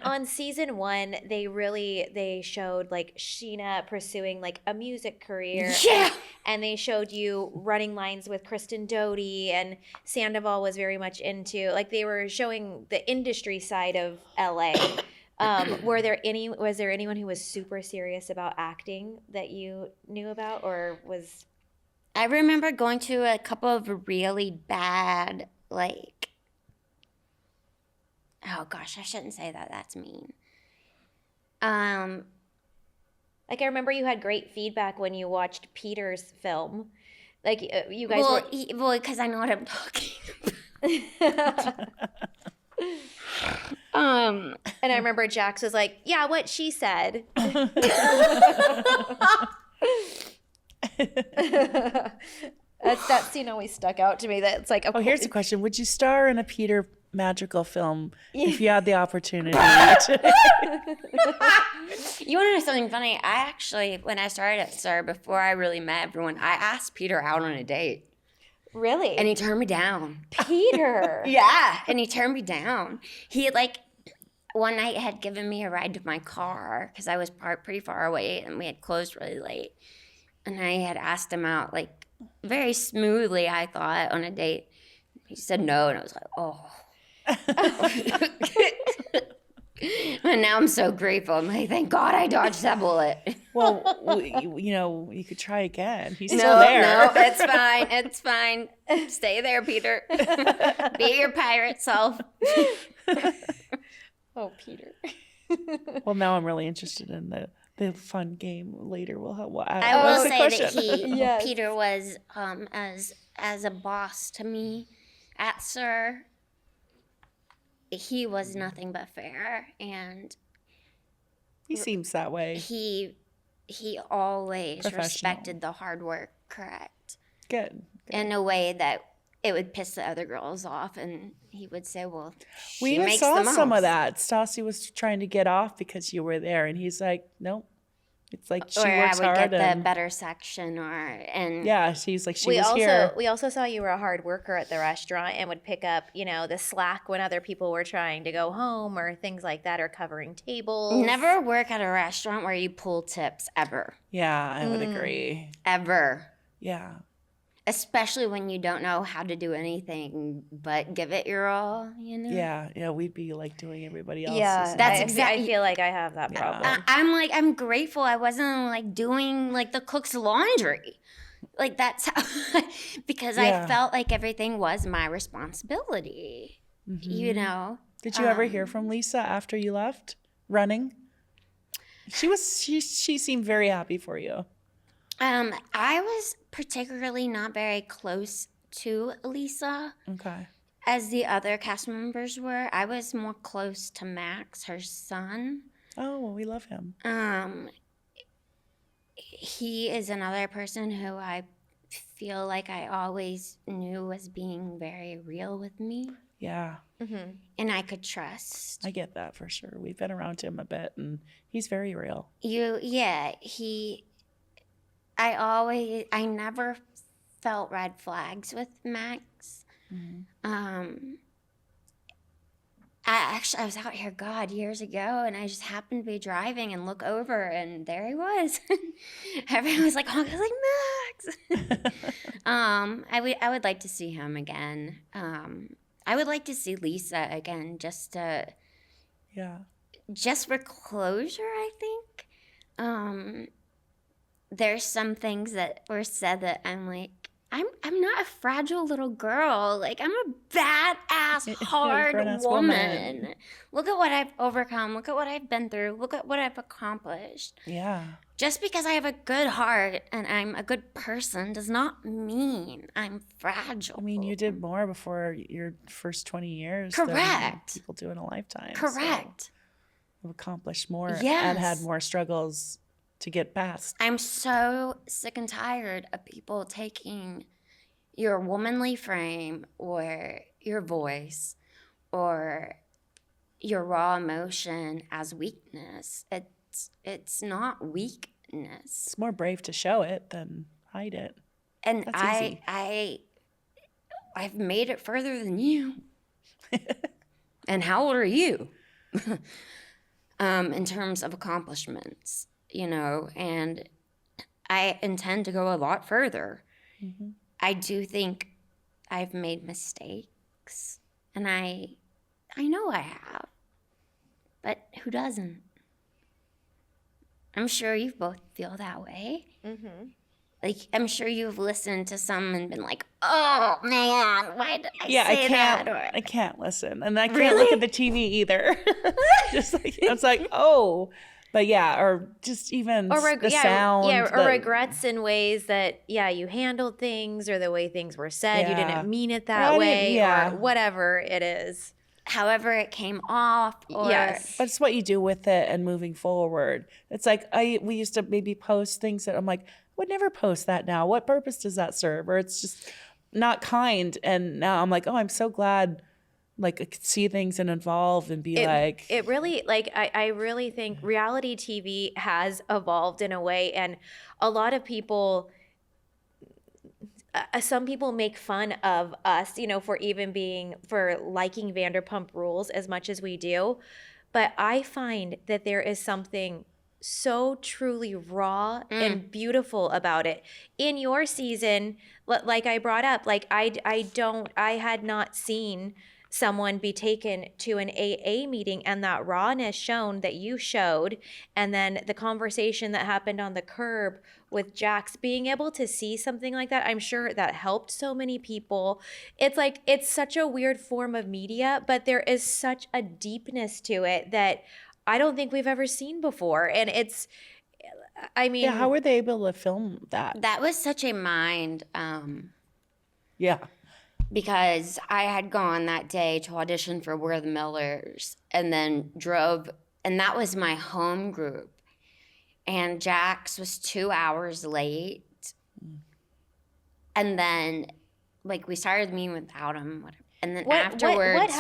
On season 1, they showed like Sheena pursuing like a music career. Yeah. And they showed you running lines with Kristen Doty, and Sandoval was very much into, like, they were showing the industry side of LA. Was there anyone who was super serious about acting that you knew about, or was? I remember going to a couple of really bad, like, oh gosh, I shouldn't say that. That's mean. Like, I remember you had great feedback when you watched Peter's film. Like, you guys well, because I know what I'm talking about. And I remember Jax was like, yeah, what she said. That scene always stuck out to me. That it's like, Oh, here's a question. Would you star in a Peter magical film if you had the opportunity? You want to know something funny? I actually, when I started at SIR, before I really met everyone, I asked Peter out on a date. Really? And he turned me down. Peter. Yeah, and he turned me down. He, like, one night had given me a ride to my car because I was pretty far away and we had closed really late. And I had asked him out, like, very smoothly, I thought, on a date. He said no, and I was like, oh. And now I'm so grateful. I'm like, thank God I dodged that bullet. Well, you could try again. He's still there. No, it's fine. It's fine. Stay there, Peter. Be your pirate self. Oh, Peter. Well, now I'm really interested in the fun game later. I will say that Yes. Peter was as a boss to me at SIR. He was nothing but fair, and he seems that way. he always Professional. respected the hard work, correct, Good. in a way that it would piss the other girls off, and he would say, well, We she even makes saw the some of most. that. Stassi was trying to get off because you were there, and he's like, nope. It's like she Or I works would hard. get the And, better section, here. yeah, she's like, she was here. We also saw you were a hard worker at the restaurant and would pick up, the slack when other people were trying to go home or things like that, or covering tables. Never work at a restaurant where you pull tips, ever. Yeah, I would agree. Ever. Yeah. Especially when you don't know how to do anything but give it your all, Yeah, we'd be like doing everybody else's. Yeah, That's I exactly- feel like I have that Yeah. problem. I'm grateful I wasn't like doing like the cook's laundry. Like that's how, because Yeah. I felt like everything was my responsibility, Mm-hmm. Did you ever hear from Lisa after you left running? She seemed very happy for you. I was particularly not very close to Lisa. Okay. as the other cast members were. I was more close to Max, her son. Oh, well, we love him. He is another person who I feel like I always knew was being very real with me. Yeah. Mm-hmm. And I could trust. I get that for sure. We've been around him a bit, and he's very real. I never felt red flags with Max. Mm-hmm. I was out here, years ago, and I just happened to be driving and look over, and there he was. Everyone was like, "Oh," I was like, "Max." I would like to see him again. I would like to see Lisa again, just for closure. I think there's some things that were said that I'm like, I'm not a fragile little girl. Like, I'm a badass, hard woman. Look at what I've overcome. Look at what I've been through. Look at what I've accomplished. Yeah. Just because I have a good heart and I'm a good person does not mean I'm fragile. I mean, you did more before your first 20 years. Correct. Than people do in a lifetime. Correct. So you've accomplished more Yes. and had more struggles to get past. I'm so sick and tired of people taking your womanly frame or your voice or your raw emotion as weakness. It's not weakness. It's more brave to show it than hide it. And That's easy. I've made it further than you. And how old are you? In terms of accomplishments. And I intend to go a lot further. Mm-hmm. I do think I've made mistakes, and I know I have, but who doesn't? I'm sure you both feel that way. Mm-hmm. Like, I'm sure you've listened to some and been like, "Oh man, why did I say that?" I can't listen, and I can't look at the TV either. Just like it's like, oh. But yeah, or just even the sound. Yeah, or regrets in ways that, you handled things or the way things were said. You didn't mean it that way or whatever it is. However it came off. Yes. But it's what you do with it and moving forward. It's like we used to maybe post things that I'm like, I would never post that now. What purpose does that serve? Or it's just not kind. And now I'm like, oh, I'm so glad like I could see things and evolve and be it really I really think reality TV has evolved in a way, and a lot of people some people make fun of us, for liking Vanderpump Rules as much as we do, but I find that there is something so truly raw and beautiful about it. In your season, like I brought up, like I had not seen someone be taken to an AA meeting and that rawness shown that you showed, and then the conversation that happened on the curb with Jax, being able to see something like that, I'm sure that helped so many people. It's like, it's such a weird form of media, but there is such a deepness to it that I don't think we've ever seen before. And how were they able to film that? That was such a mind. Yeah. Because I had gone that day to audition for We're the Millers and then drove, and that was my home group. And Jax was 2 hours late. And then, we started the meeting without him. Whatever. And then afterwards,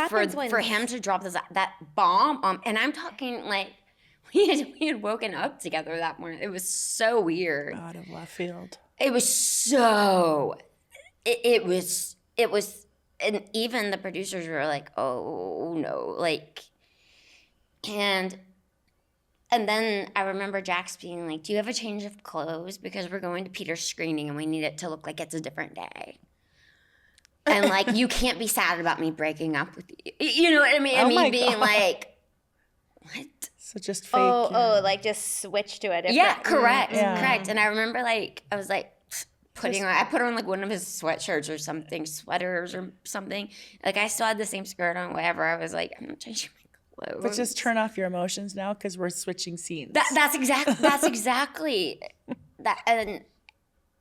for him to drop that bomb, and I'm talking we had woken up together that morning. It was so weird. Out of left field. It was so. It was, and even the producers were like, "Oh no!" And then I remember Jax being like, "Do you have a change of clothes? Because we're going to Peter's screening and we need it to look like it's a different day." And you can't be sad about me breaking up with you. You know what I mean? And me being God. like, what? So just fake. Just switch to a different. Yeah, correct, Yeah. correct. And I remember I was like, I put on one of his sweatshirts or something, sweaters or something. I still had the same skirt on, whatever. I was like, I'm not changing my clothes. But just turn off your emotions now because we're switching scenes. That's exactly that, and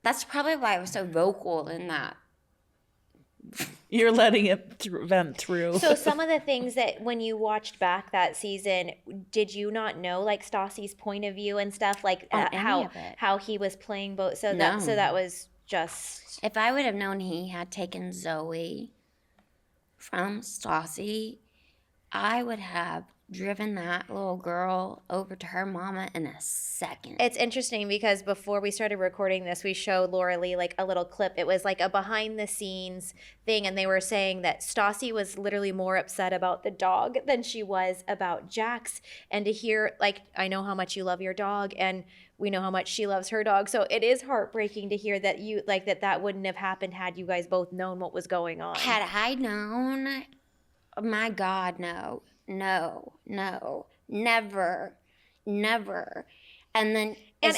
that's probably why I was so vocal in that You're letting it vent through. So some of the things that when you watched back that season, did you not know like Stassi's point of view and stuff like how he was playing both? So that was just. If I would have known he had taken Zoe from Stassi, I would have driven that little girl over to her mama in a second. It's interesting because before we started recording this, we showed Laura-Leigh like a little clip. It was like a behind the scenes thing, and they were saying that Stassi was literally more upset about the dog than she was about Jax. And to hear, like, I know how much you love your dog, and we know how much she loves her dog. So it is heartbreaking to hear that you like that wouldn't have happened had you guys both known what was going on. Had I known, oh my God, no, never. And then and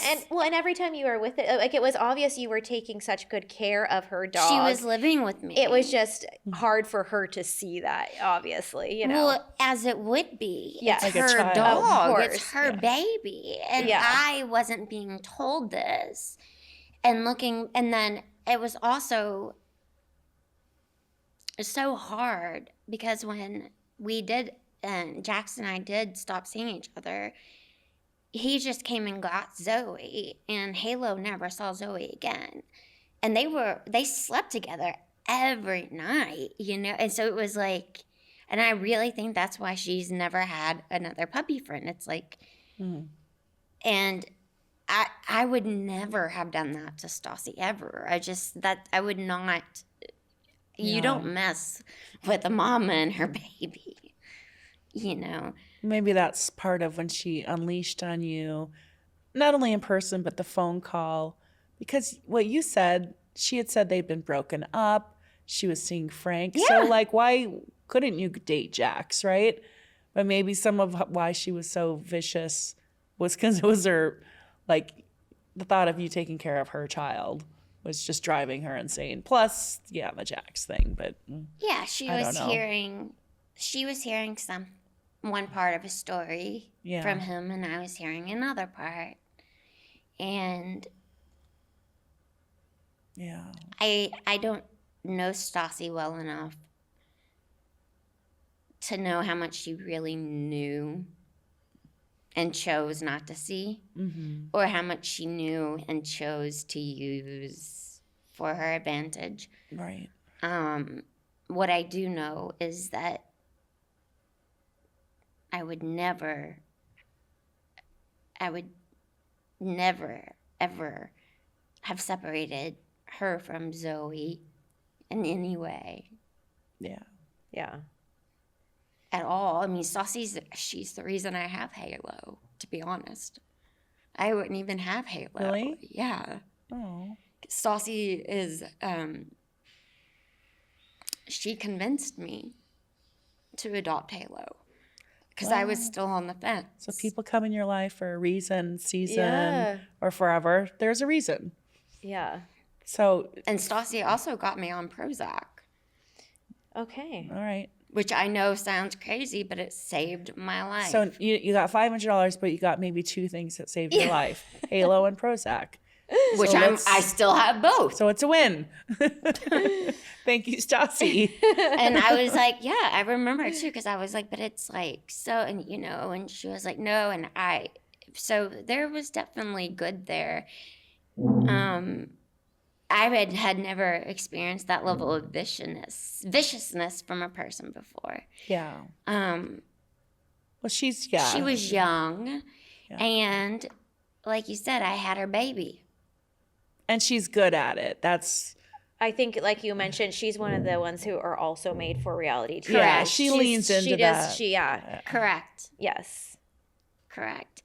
every time you were with it, like it was obvious you were taking such good care of her dog. She was living with me. It was just hard for her to see that, obviously, you know. Well, as it would be. Yeah. It's Like a her child. dog. Of course. It's her baby. And Yeah. I wasn't being told this. And then it was also so hard because when we did, and Jax and I did stop seeing each other, he just came and got Zoe, and Halo never saw Zoe again. And they slept together every night, you know? And so it was like, and I really think that's why she's never had another puppy friend. It's like, and I would never have done that to Stassi ever. I would not, you don't mess with a mama and her baby, you know? Maybe that's part of when she unleashed on you, not only in person, but the phone call. Because what you said, she had said they'd been broken up. She was seeing Frank. Yeah. So, like, why couldn't you date Jax, right? But maybe some of why she was so vicious was because it was her, like, the thought of you taking care of her child was just driving her insane. Plus, yeah, the Jax thing. But yeah, she I was don't know. hearing one part of a story from him, and I was hearing another part. And yeah, I don't know Stassi well enough to know how much she really knew and chose not to see, or how much she knew and chose to use for her advantage. right. What I do know is that I would never, ever have separated her from Zoe in any way. Yeah. Yeah. At all. I mean, she's the reason I have Halo, to be honest. I wouldn't even have Halo. Really? Yeah. Oh. Stassi is, she convinced me to adopt Halo because I was still on the fence. So people come in your life for a reason, season, or forever. There's a reason. Yeah. So, And Stassi also got me on Prozac, Okay. all right. which I know sounds crazy, but it saved my life. So you got $500, but you got maybe two things that saved your life: Halo and Prozac. which I still have both. So it's a win. Thank you, Stassi. And I was like, yeah, I remember too, because I was like, but it's like, so, and you know, and she was like, no, and so there was definitely good there. I had never experienced that level of viciousness from a person before. Yeah. Well, She was young, and like you said, I had her baby. And she's good at it. I think, like you mentioned, she's one of the ones who are also made for reality TV. Yeah, she leans into that. Correct. Yes. Correct.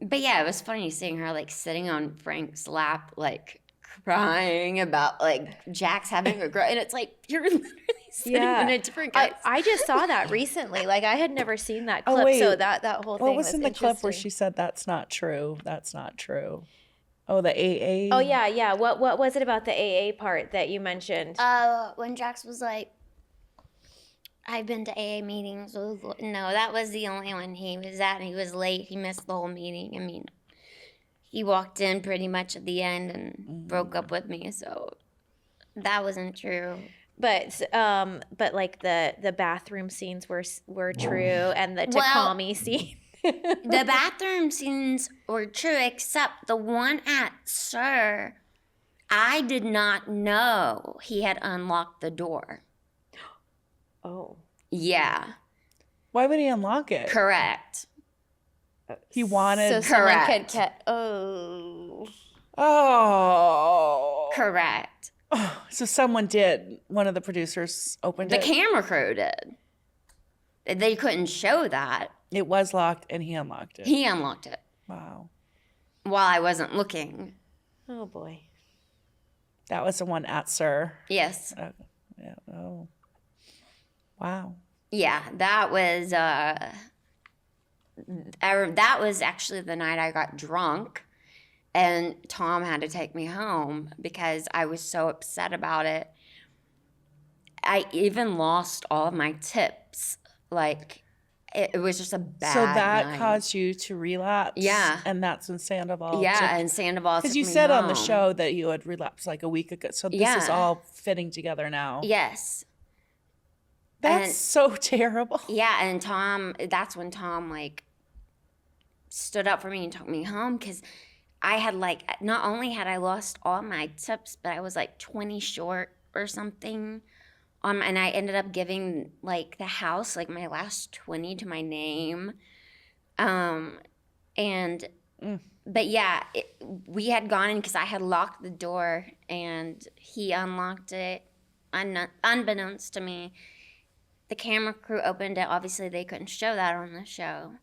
But yeah, it was funny seeing her like sitting on Frank's lap, like crying about like Jax having a girl, and it's like you're literally sitting in a different guy's. I just saw that recently. Like I had never seen that clip, wait. so that whole thing. What was in the clip where interesting. she said that's not true? That's not true. Oh, the AA. Oh yeah. What was it about the AA part that you mentioned? When Jax was like, I've been to AA meetings. No, that was the only one he was at, and he was late. He missed the whole meeting. I mean, he walked in pretty much at the end and broke up with me. So that wasn't true. But like the bathroom scenes were true, and the Takami scene. The bathroom scenes were true, except the one at Sir, I did not know he had unlocked the door. Oh. Yeah. Why would he unlock it? Correct. He wanted. So someone Correct. could Oh. Oh. Correct. Oh, so someone did. One of the producers opened The it. camera crew did. They couldn't show that. It was locked, and he unlocked it. He unlocked it Wow. while I wasn't looking. Oh boy. That was the one at Sir. Yes. Yeah. Oh. Wow. Yeah, that was that was actually the night I got drunk, and Tom had to take me home because I was so upset about it. I even lost all of my tips. Like, it was just a bad So that night. caused you to relapse. Yeah. And that's when Sandoval. Yeah, and Sandoval Because took you me said on the home. show that you had relapsed like a week ago. So this is Yeah. all fitting together now. Yes. That's And- so terrible. Yeah, and Tom, that's when Tom, like, stood up for me and took me home because I had, like, not only had I lost all my tips, but I was, like, 20 short or something. And I ended up giving, like, the house, like, my last 20 to my name. But, yeah, we had gone in because I had locked the door, and he unlocked it, unbeknownst to me. The camera crew opened it. Obviously, they couldn't show that on the show.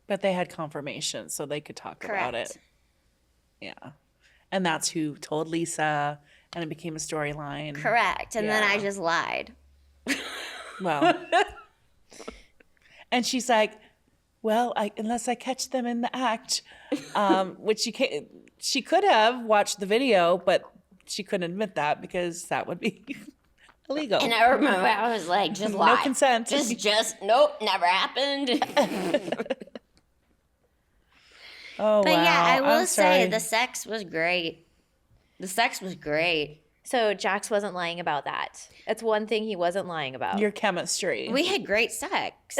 But they had confirmation, so they could talk about it. Correct. Yeah. And that's who told Lisa, and it became a storyline. Correct. And then I Yeah. just lied. Well. And she's like, well, unless I catch them in the act, which she could have watched the video, but she couldn't admit that because that would be illegal. And I remember I was like, just No lie. consent. Just, nope, never happened. Oh, But wow. yeah, I will I'm say sorry. the sex was great. The sex was great. So Jax wasn't lying about that. That's one thing he wasn't lying about. Your chemistry. We had great sex.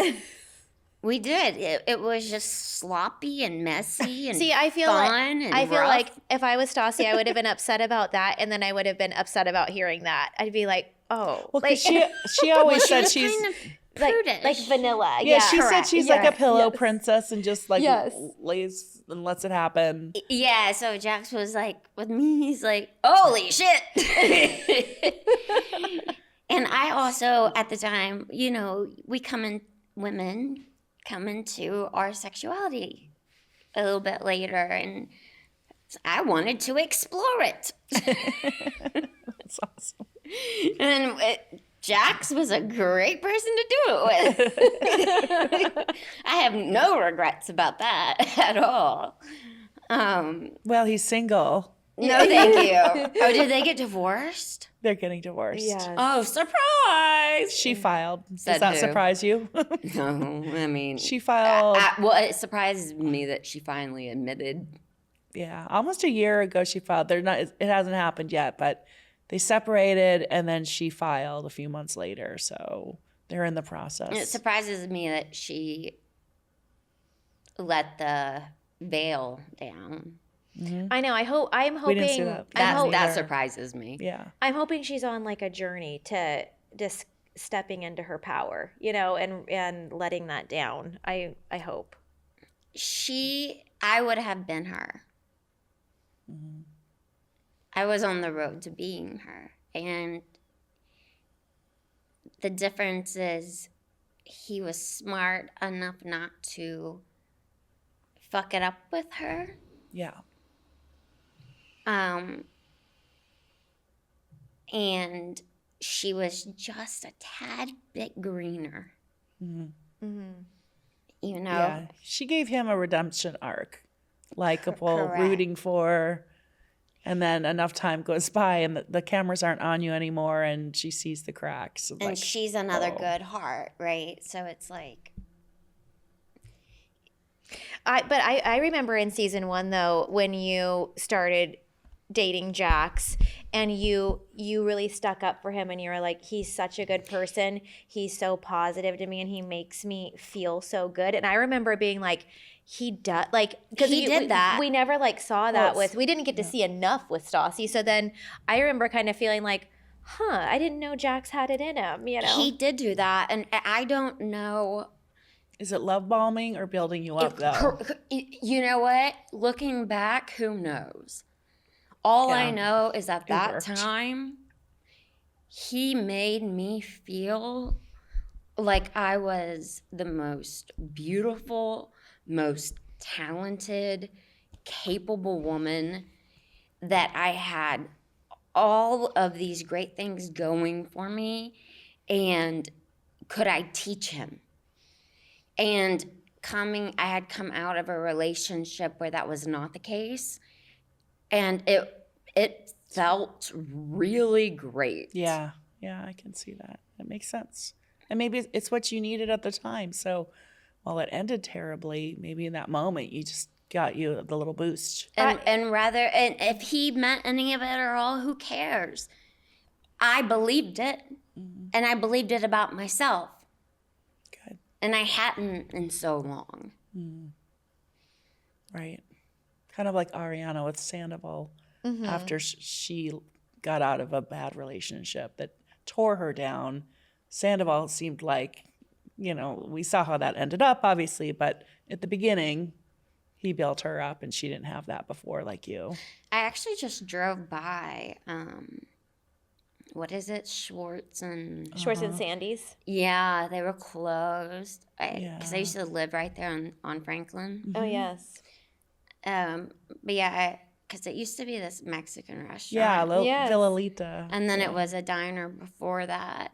We did. It was just sloppy and messy and See, I feel fun like and I feel rough. like if I was Stassi, I would have been upset about that, and then I would have been upset about hearing that. I'd be like, oh, Well, like, because she always she said was she's kind of prudish. like vanilla. yeah, she said correct. she's like a Yes, pillow yes. princess and just like Yes. lays and lets it happen. Yeah, so Jax was like, with me, he's like, holy shit. And I also, at the time, you know, women come into our sexuality a little bit later, and I wanted to explore it. That's awesome. And Jax was a great person to do it with. I have no regrets about that at all. Well, he's single. No, thank you. Oh, did they get divorced? They're getting divorced. Yes. Oh, surprise! She filed. Does Said that who? surprise you? No, I mean, She filed. well, it surprises me that she finally admitted. Yeah, almost a year ago she filed. It hasn't happened yet, but they separated and then she filed a few months later. So they're in the process. It surprises me that she let the veil down. I know. I'm We didn't see hoping. that. I'm, That either. surprises me. Yeah. I'm hoping she's on like a journey to just stepping into her power, you know, and letting that down. I hope. I would have been her. I was on the road to being her. And the difference is he was smart enough not to fuck it up with her. Yeah. And she was just a tad bit greener. You know? Yeah. She gave him a redemption arc. Likeable, Correct. rooting for. And then enough time goes by and the cameras aren't on you anymore and she sees the cracks. And Like, she's another oh. good heart, right? So it's like I remember in season 1 though, when you started dating Jax and you really stuck up for him and you were like, he's such a good person. He's so positive to me and he makes me feel so good. And I remember being like, he does, like, because He did that. We never like saw that we didn't get to see enough with Stassi. So then I remember kind of feeling like, I didn't know Jax had it in him, you know? He did do that. And I don't know. Is it love bombing or building you up, though? You know what? Looking back, who knows? All I know is at that time, he made me feel like I was the most beautiful, most talented, capable woman, that I had all of these great things going for me, and could I teach him? And I had come out of a relationship where that was not the case, and it felt really great. Yeah, I can see that. That makes sense. And maybe it's what you needed at the time. So while it ended terribly, maybe in that moment you just got you the little boost. And if he meant any of it at all, who cares? I believed it, and I believed it about myself. Good. And I hadn't in so long. Right. Kind of like Ariana with Sandoval after she got out of a bad relationship that tore her down. Sandoval seemed like, we saw how that ended up, obviously, but at the beginning, he built her up and she didn't have that before like you. I actually just drove by, what is it? Schwartz and Sandy's. Yeah, they were closed. Because I used to live right there on Franklin. Oh, yes. But yeah, because it used to be this Mexican restaurant. Yeah, Villalita. And then it was a diner before that.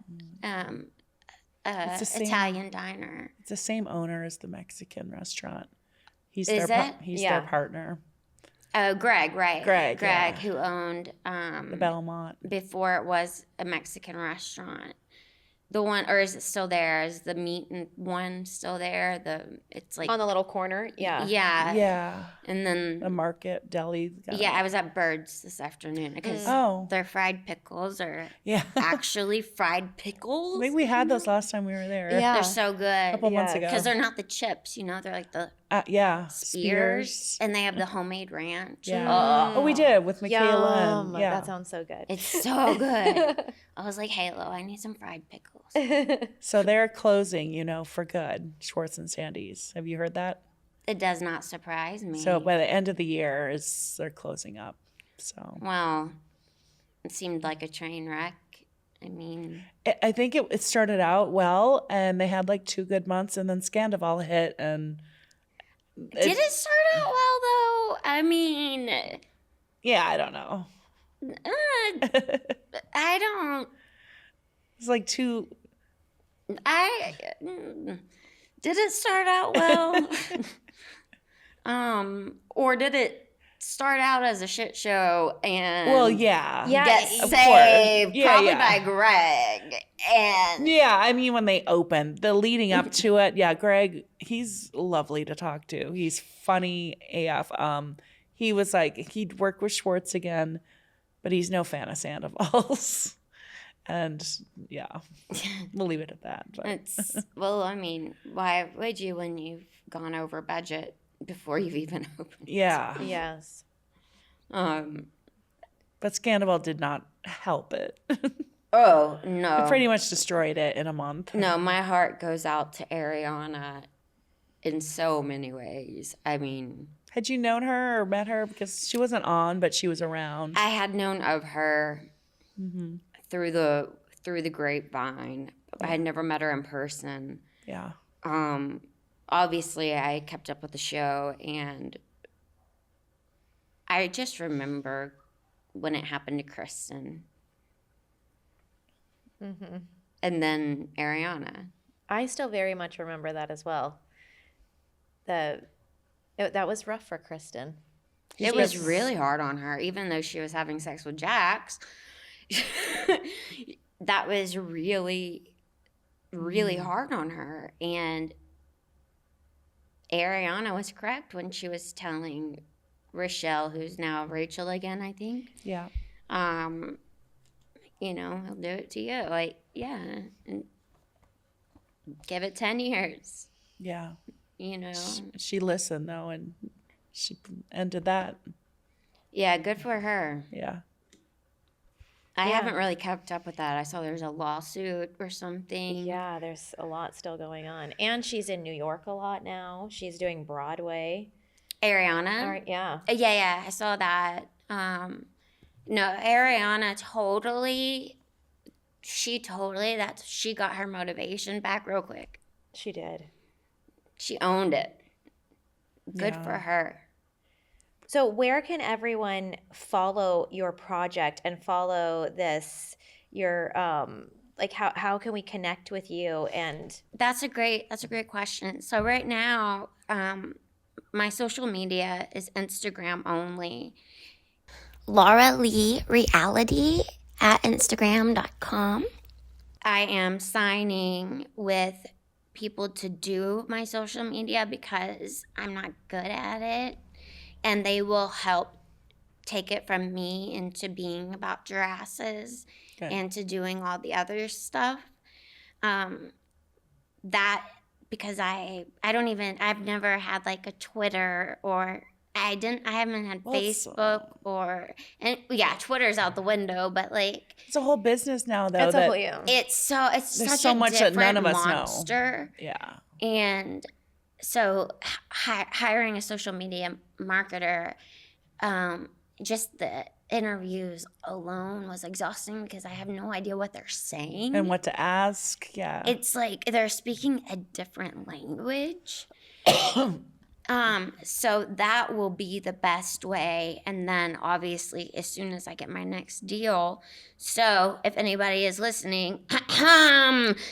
It's the Italian diner. It's the same owner as the Mexican restaurant. He's Is their it? He's their partner. Oh, Greg, right. Greg, yeah. who owned The Belmont. before it was a Mexican restaurant. The one, or is it still there? Is the meat one still there? It's like on the little corner. Yeah. Yeah. Yeah. And then The market deli. yeah, I was at Bird's this afternoon because their fried pickles are actually fried pickles. Maybe we had those last time we were there. Yeah. They're so good. A couple months ago. Because they're not the chips, they're like the spears. and they have the homemade ranch. Yeah. Oh, we did with Michaela. Yum. And, That sounds so good. It's so good. I was like, Halo, I need some fried pickles. So they're closing, for good, Schwartz and Sandy's. Have you heard that? It does not surprise me. So by the end of the year, they're closing up. So Well, it seemed like a train wreck. I mean, I think it started out well, and they had like 2 good months, and then Scandival hit, and did it start out well though? I mean, yeah, I don't know. I don't. It's like 2. Did it start out well? Or did it start out as a shit show and get saved probably by Greg and I mean when they opened, the leading up to it, Greg, he's lovely to talk to. He's funny AF. He was like he'd work with Schwartz again, but he's no fan of Sandoval's. And we'll leave it at that. But. I mean, why would you when you've gone over budget before you've even opened? Yeah. Yes. But Scandival did not help it. Oh, no. It pretty much destroyed it in a month. No, my heart goes out to Ariana in so many ways. I mean, had you known her or met her? Because she wasn't on, but she was around. I had known of her through the grapevine. I had never met her in person. Yeah. Obviously, I kept up with the show, and I just remember when it happened to Kristen. And then Ariana. I still very much remember that as well. That was rough for Kristen. It was really hard on her, even though she was having sex with Jax. That was really, really hard on her. And Ariana was correct when she was telling Rochelle, who's now Rachel again, I think. Yeah. You know, he'll do it to you. Like, yeah. And give it 10 years. Yeah. You know. She listened, though, and she ended that. Yeah, good for her. Yeah. I haven't really kept up with that. I saw there's a lawsuit or something. Yeah, there's a lot still going on. And she's in New York a lot now. She's doing Broadway. Ariana? All right, yeah. Yeah, I saw that. No, Ariana she got her motivation back real quick. She did. She owned it. Good for her. So where can everyone follow your project and follow this, your, like how can we connect with you? And That's a great question. So right now, my social media is Instagram only. Laura-Leigh Reality at Instagram.com. I am signing with people to do my social media because I'm not good at it. And they will help take it from me into being about Jurassics and to doing all the other stuff. That because I've never had like a Twitter or I haven't had Facebook Twitter's out the window, but like it's a whole business now, though. it's a whole, it's such so a much that none of us monster. know. Yeah. And so hiring a social media marketer, just the interviews alone was exhausting because I have no idea what they're saying. And what to ask, yeah. It's like they're speaking a different language. So that will be the best way. And then obviously as soon as I get my next deal. So if anybody is listening,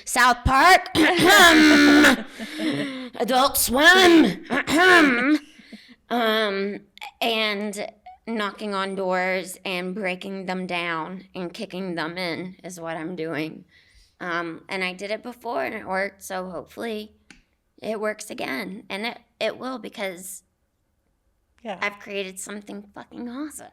South Park, Adult Swim, and knocking on doors and breaking them down and kicking them in is what I'm doing. And I did it before and it worked. So hopefully it works again. And it will because I've created something fucking awesome.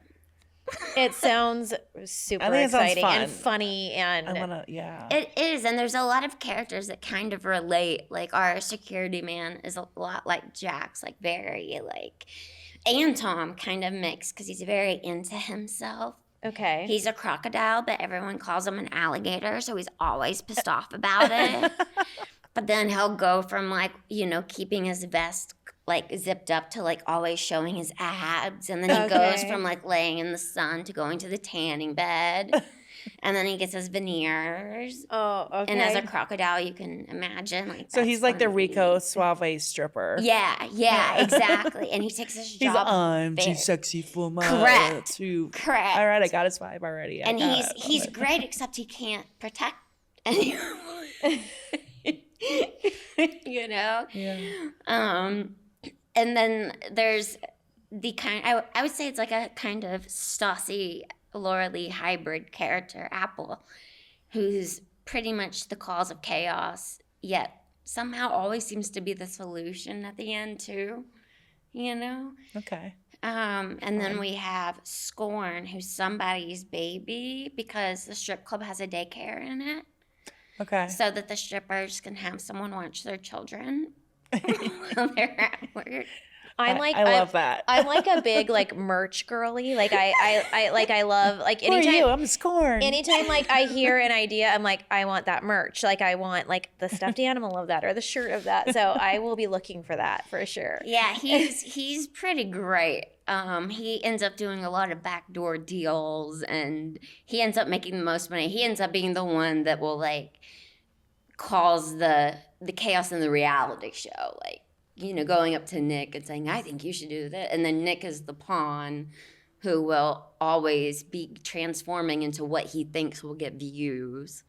It sounds super exciting and funny, and it is. And there's a lot of characters that kind of relate. Like our security man is a lot like Jax, like very like, and Tom kind of mixed because he's very into himself. Okay. He's a crocodile, but everyone calls him an alligator, so he's always pissed off about it. But then he'll go from like, keeping his vest like zipped up to like always showing his abs. And then he goes from like laying in the sun to going to the tanning bed. And then he gets his veneers. Oh, okay. And as a crocodile, you can imagine. Like, so he's like the Rico Suave stripper. Yeah, exactly. And he takes his job. He's I'm too sexy for my Correct. All right, I got his vibe already. And he's great, except he can't protect anyone. Yeah. And then there's the I would say it's like a kind of Stassi Laura-Leigh hybrid character, Apple, who's pretty much the cause of chaos, yet somehow always seems to be the solution at the end too, Okay. And then we have Scorn, who's somebody's baby because the strip club has a daycare in it. Okay. So that the strippers can have someone watch their children while they're at work. I love that. I'm like a big like merch girly. Like I love like anytime. Who are you? I'm Scorn. Anytime like I hear an idea, I'm like, I want that merch. Like I want like the stuffed animal of that or the shirt of that. So I will be looking for that for sure. Yeah, he's pretty great. He ends up doing a lot of backdoor deals and he ends up making the most money. He ends up being the one that will like cause the chaos in the reality show. Like, going up to Nick and saying, I think you should do that. And then Nick is the pawn who will always be transforming into what he thinks will get views.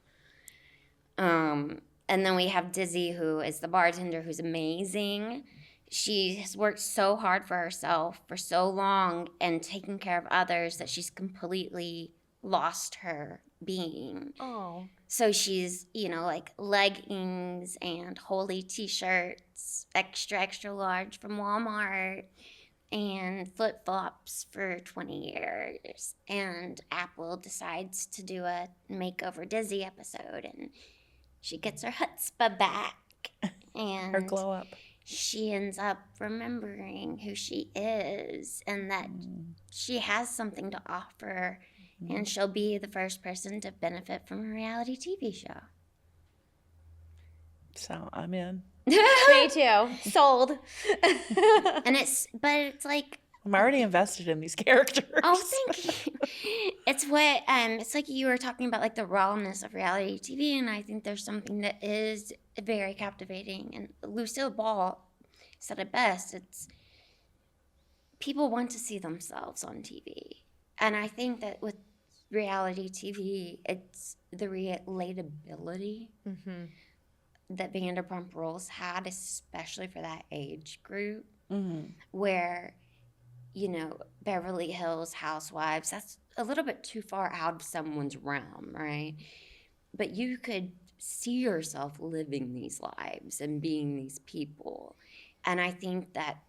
And then we have Dizzy, who is the bartender, who's amazing. She has worked so hard for herself for so long and taking care of others that she's completely lost her being. Oh. So she's, like leggings and holy t-shirts extra large from Walmart and flip-flops for 20 years. And Apple decides to do a makeover Dizzy episode, and she gets her chutzpah back. And Her glow up. she ends up remembering who she is and that she has something to offer, and she'll be the first person to benefit from a reality TV show. So I'm in. Me too. Sold. And it's like, I'm already invested in these characters. oh, thank you. It's what it's like you were talking about, like the rawness of reality TV, and I think there's something that is very captivating. And Lucille Ball said it best. It's people want to see themselves on TV, and I think that with reality TV, it's the relatability that Vanderpump Rules had, especially for that age group, where, you know, Beverly Hills Housewives, that's a little bit too far out of someone's realm, right? But you could see yourself living these lives and being these people. And I think that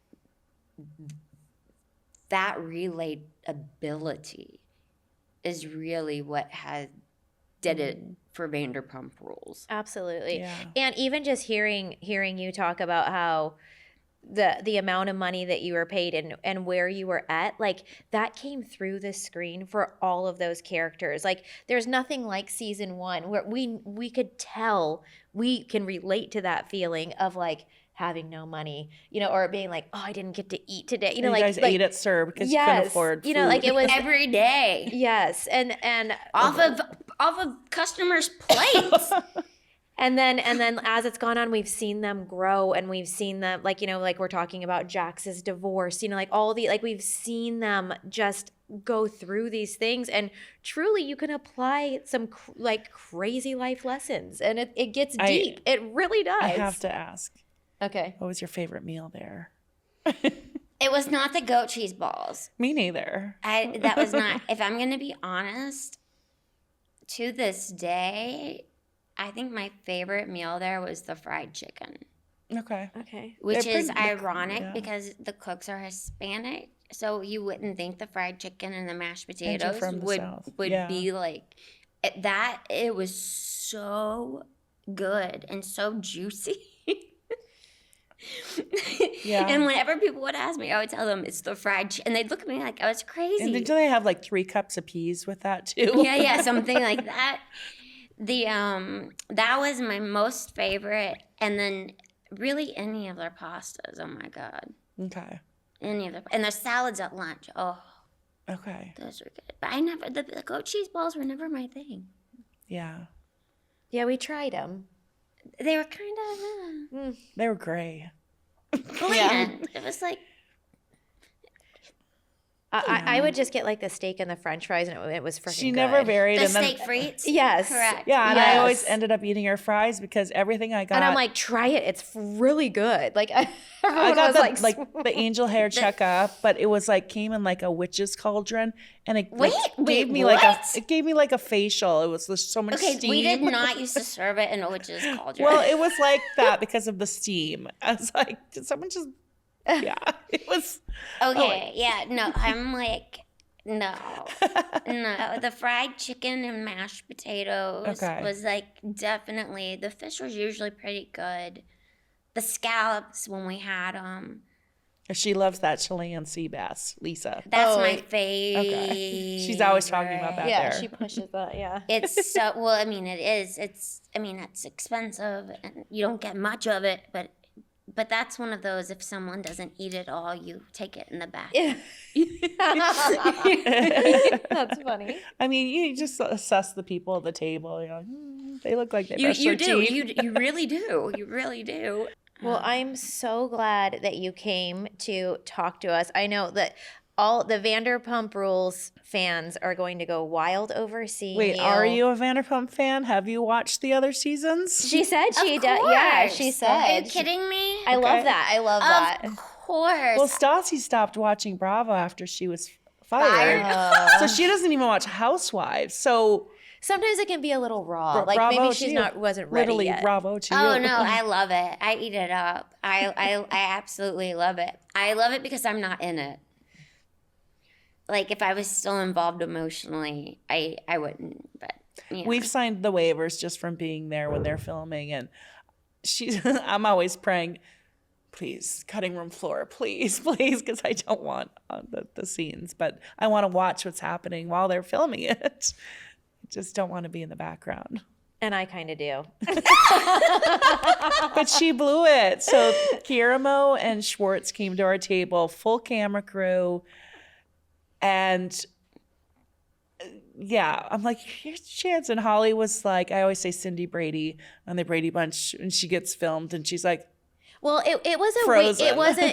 relatability is really what did it for Vanderpump Rules. Absolutely. Yeah. And even just hearing you talk about how the amount of money that you were paid and where you were at, like that came through the screen for all of those characters. Like there's nothing like season 1 where we could tell, we can relate to that feeling of like having no money, you know, or being like, oh, I didn't get to eat today. You know, you guys ate at Sir because you couldn't afford food. You know, like it was every day. Yes. And off of customers' plates. And then as it's gone on, we've seen them grow, and we've seen them, like, you know, like we're talking about Jax's divorce, you know, like we've seen them just go through these things, and truly you can apply some like crazy life lessons, and it gets deep. It really does. I have to ask. Okay. What was your favorite meal there? It was not the goat cheese balls. Me neither. That was not, if I'm going to be honest, to this day, I think my favorite meal there was the fried chicken. Okay. Which is ironic because the cooks are Hispanic, so you wouldn't think the fried chicken and the mashed potatoes would be like that. It was so good and so juicy. Yeah. And whenever people would ask me, I would tell them it's the fried chicken, and they'd look at me like I was crazy. And do they have like 3 cups of peas with that too? Yeah, something like that. That was my most favorite, and then really any of their pastas. Oh my God. Okay. Any of their, and their salads at lunch. Oh. Okay. Those were good. But the goat cheese balls were never my thing. Yeah. Yeah, we tried them. They were kind of They were gray. bland. It was like. I would just get like the steak and the French fries, and it was freaking She good. never varied. The and steak frites? Yes. Correct. Yeah, and Yes. I always ended up eating her fries because everything I got. And I'm like, try it. It's really good. Like I everyone got was the the angel hair checkup, but it was like came in like a witch's cauldron, and it gave me like a facial. It was just so much steam. We did not used to serve it in a witch's cauldron. Well, it was like that because of the steam. I was like, did someone just? Yeah, it was. Okay, yeah, no, I'm like, no. The fried chicken and mashed potatoes was like definitely, the fish was usually pretty good. The scallops when we had them. She loves that Chilean sea bass, Lisa. That's my favorite. Okay. She's always talking about that. Yeah, there. she pushes that. Yeah. It's so, well, I mean, it is. It's expensive and you don't get much of it, but that's one of those, if someone doesn't eat it all, you take it in the back. That's funny. I mean, you just assess the people at the table. You're like, they look like they brush their teeth. You really do. You really do. Well, I'm so glad that you came to talk to us. I know that all the Vanderpump Rules fans are going to go wild over seeing you. Wait, are you a Vanderpump fan? Have you watched the other seasons? She said she does. Course. Yeah, she said. Are you kidding me? I love that. I love that. Of course. Well, Stassi stopped watching Bravo after she was fired. So she doesn't even watch Housewives. So Sometimes it can be a little raw. Like bravo maybe to she's you. wasn't ready Literally, yet. bravo to you. Oh no, I love it. I eat it up. I absolutely love it. I love it because I'm not in it. Like if I was still involved emotionally, I wouldn't. But you know. We've signed the waivers just from being there when they're filming, and I'm always praying, please, cutting room floor, please, because I don't want the scenes, but I want to watch what's happening while they're filming it. I just don't want to be in the background. And I kind of do. But she blew it. So Guillermo and Schwartz came to our table, full camera crew, and yeah, I'm like, here's a chance. And Holly was like, I always say Cindy Brady on the Brady Bunch, and she gets filmed, and she's like, well, it was Frozen.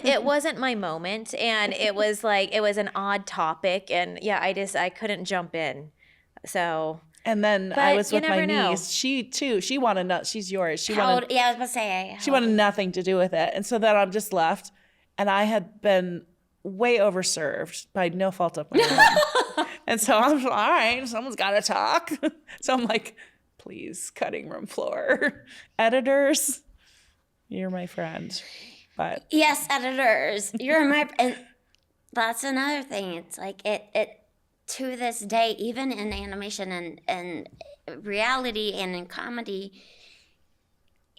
it wasn't my moment, and it was an odd topic, and yeah, I couldn't jump in, so. And then But I was you with my never know. niece. She too. She wanted not. She's yours. She How wanted. old, yeah, I was about to say. She wanted nothing to do with it, and so then I'm just left, and I had been way overserved by no fault of my own. And so I'm all right. Someone's got to talk. So I'm like, please, cutting room floor, editors, you're my friend. But Yes, editors. You're my and that's another thing. It's like it to this day, even in animation and reality and in comedy,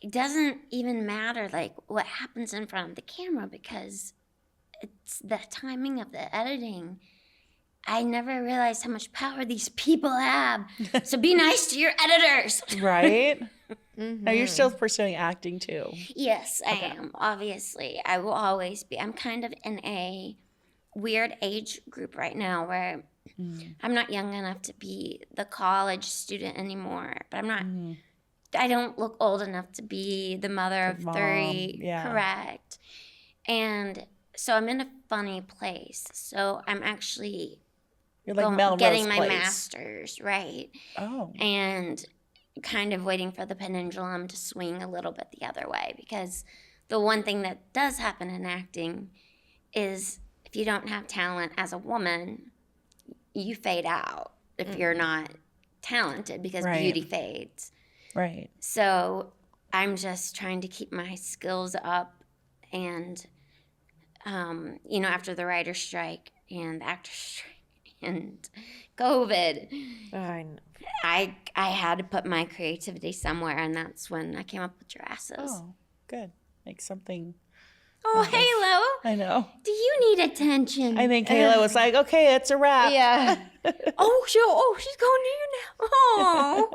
it doesn't even matter like what happens in front of the camera because it's the timing of the editing. I never realized how much power these people have. So be nice to your editors. right. Now you're still pursuing acting too. Yes, I am. Obviously, I will always be. I'm kind of in a weird age group right now where I'm not young enough to be the college student anymore, but I'm not. I don't look old enough to be the mother of mom, 3. yeah. Correct. And so I'm in a funny place. So I'm actually You're like Melrose getting my Place. master's, right? Oh. And kind of waiting for the pendulum to swing a little bit the other way, because the one thing that does happen in acting is if you don't have talent as a woman, you fade out if you're not talented, because Right. beauty fades. Right. So I'm just trying to keep my skills up, and after the writer's strike and the actor's strike and COVID, I had to put my creativity somewhere, and that's when I came up with Jurassic. Oh, good. Make something. Oh, Halo, I know. do you need attention? I think Kayla was like, okay, it's a wrap. Yeah. She's going to you now. Oh,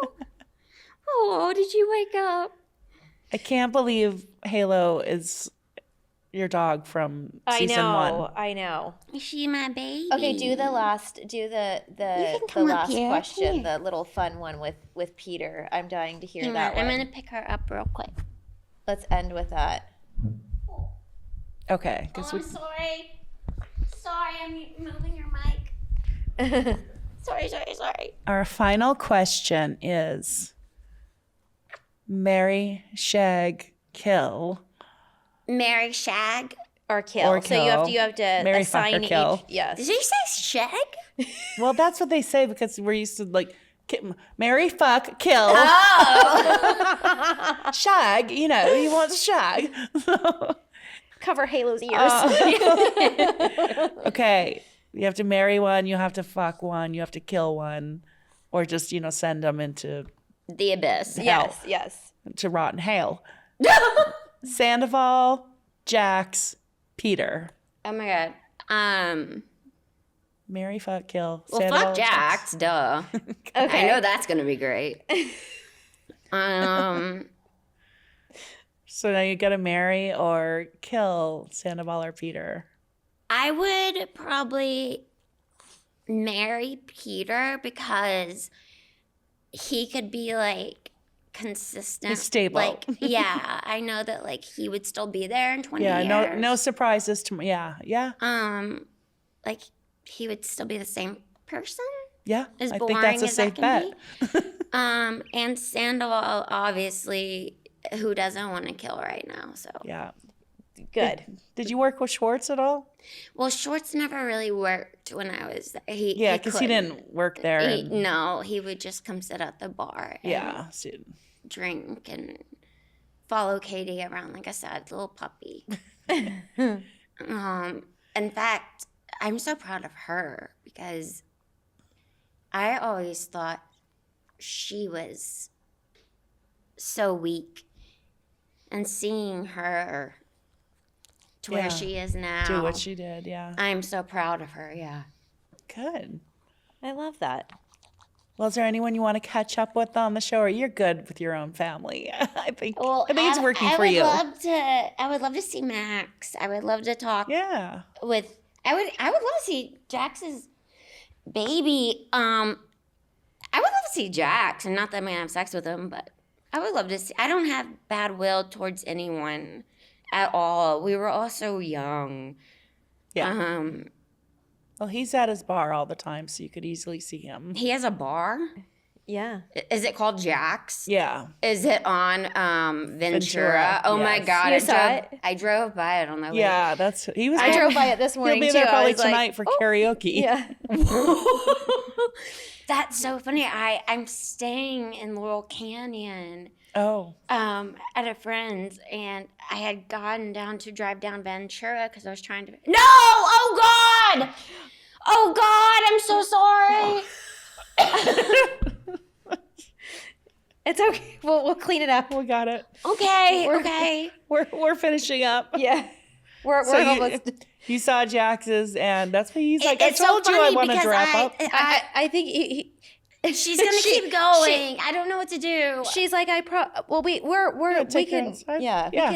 oh, did you wake up? I can't believe Halo is your dog from season 1. I know. Is she my baby? Okay, do the can come up last here. question, Here. the little fun one with Peter. I'm dying to hear Hang that on, I'm one. going to pick her up real quick. Let's end with that. Okay. 'Cause I'm sorry. Sorry, I'm moving your mic. Sorry. our final question is marry, shag, kill. Marry, shag. Or kill. Or So kill. you have to Marry, fuck, or assign kill. each. Yes. Did you say shag? Well, that's what they say because we're used to like marry, fuck, kill. Shag, you want to shag. Cover Halo's ears. Okay. You have to marry one, you have to fuck one, you have to kill one, or just, send them into The abyss. yes. to rotten hail. Sandoval, Jax, Peter. Oh my god. Marry, fuck, kill. Well, Sandoval, fuck Jax, duh. Okay. I know that's gonna be great. So now you gotta marry or kill Sandoval or Peter. I would probably marry Peter because he could be like consistent. He's stable. Like, yeah, I know that like he would still be there in 20 years. No surprises to me. Yeah. Like he would still be the same person. Yeah. As I boring think that's a as safe that bet. can be. And Sandoval, obviously, who doesn't want to kill right now? So Yeah. Good. Did you work with Schwartz at all? Well, Schwartz never really worked when I was there. Yeah, because he didn't work there. No, he would just come sit at the bar and drink and follow Katie around like a sad little puppy. In fact, I'm so proud of her because I always thought she was so weak. And seeing her to where she is now. Do what she did, yeah. I'm so proud of her, yeah. Good. I love that. Well, is there anyone you want to catch up with on the show, or you're good with your own family? I think it's working for you. I would love to see Max. I would love to talk with I would love to see Jax's baby. I would love to see Jax, and not that I'm gonna have sex with him, but I would love to see. I don't have bad will towards anyone at all. We were all so young. Yeah. Well, he's at his bar all the time, so you could easily see him. He has a bar? Yeah. Is it called Jack's? Yeah. Is it on Ventura? Oh my God! You saw it? I drove by it on my way. Yeah, I drove by it this morning. He'll be there probably too. tonight for karaoke. Yeah. That's so funny. I'm staying in Laurel Canyon. Oh. At a friend's, and I had gone down to drive down Ventura because I was trying to. No! Oh God! Oh God! I'm so sorry. It's okay. We'll clean it up. We got it. Okay. We're finishing up. Yeah. We're almost. You saw Jax's, and that's what he's like. It's I told so you I funny wanted to because wrap up. I think she's gonna keep going. I don't know what to do. She's like, we can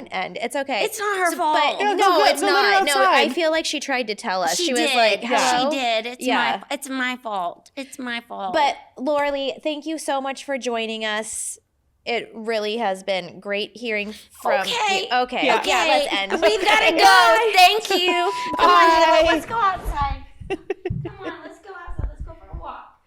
end. It's okay. It's not her fault. But Yeah, no, go it's let her not. No, outside. I feel like she tried to tell us. She was did. like, hello? She did. It's my fault. It's my fault. But Laura-Leigh, thank you so much for joining us. It really has been great hearing from you. Okay. Yeah. Yeah, let's end. We've got to go. Thank you. Come on, let's go outside. Come on, let's go outside. Let's go for a walk.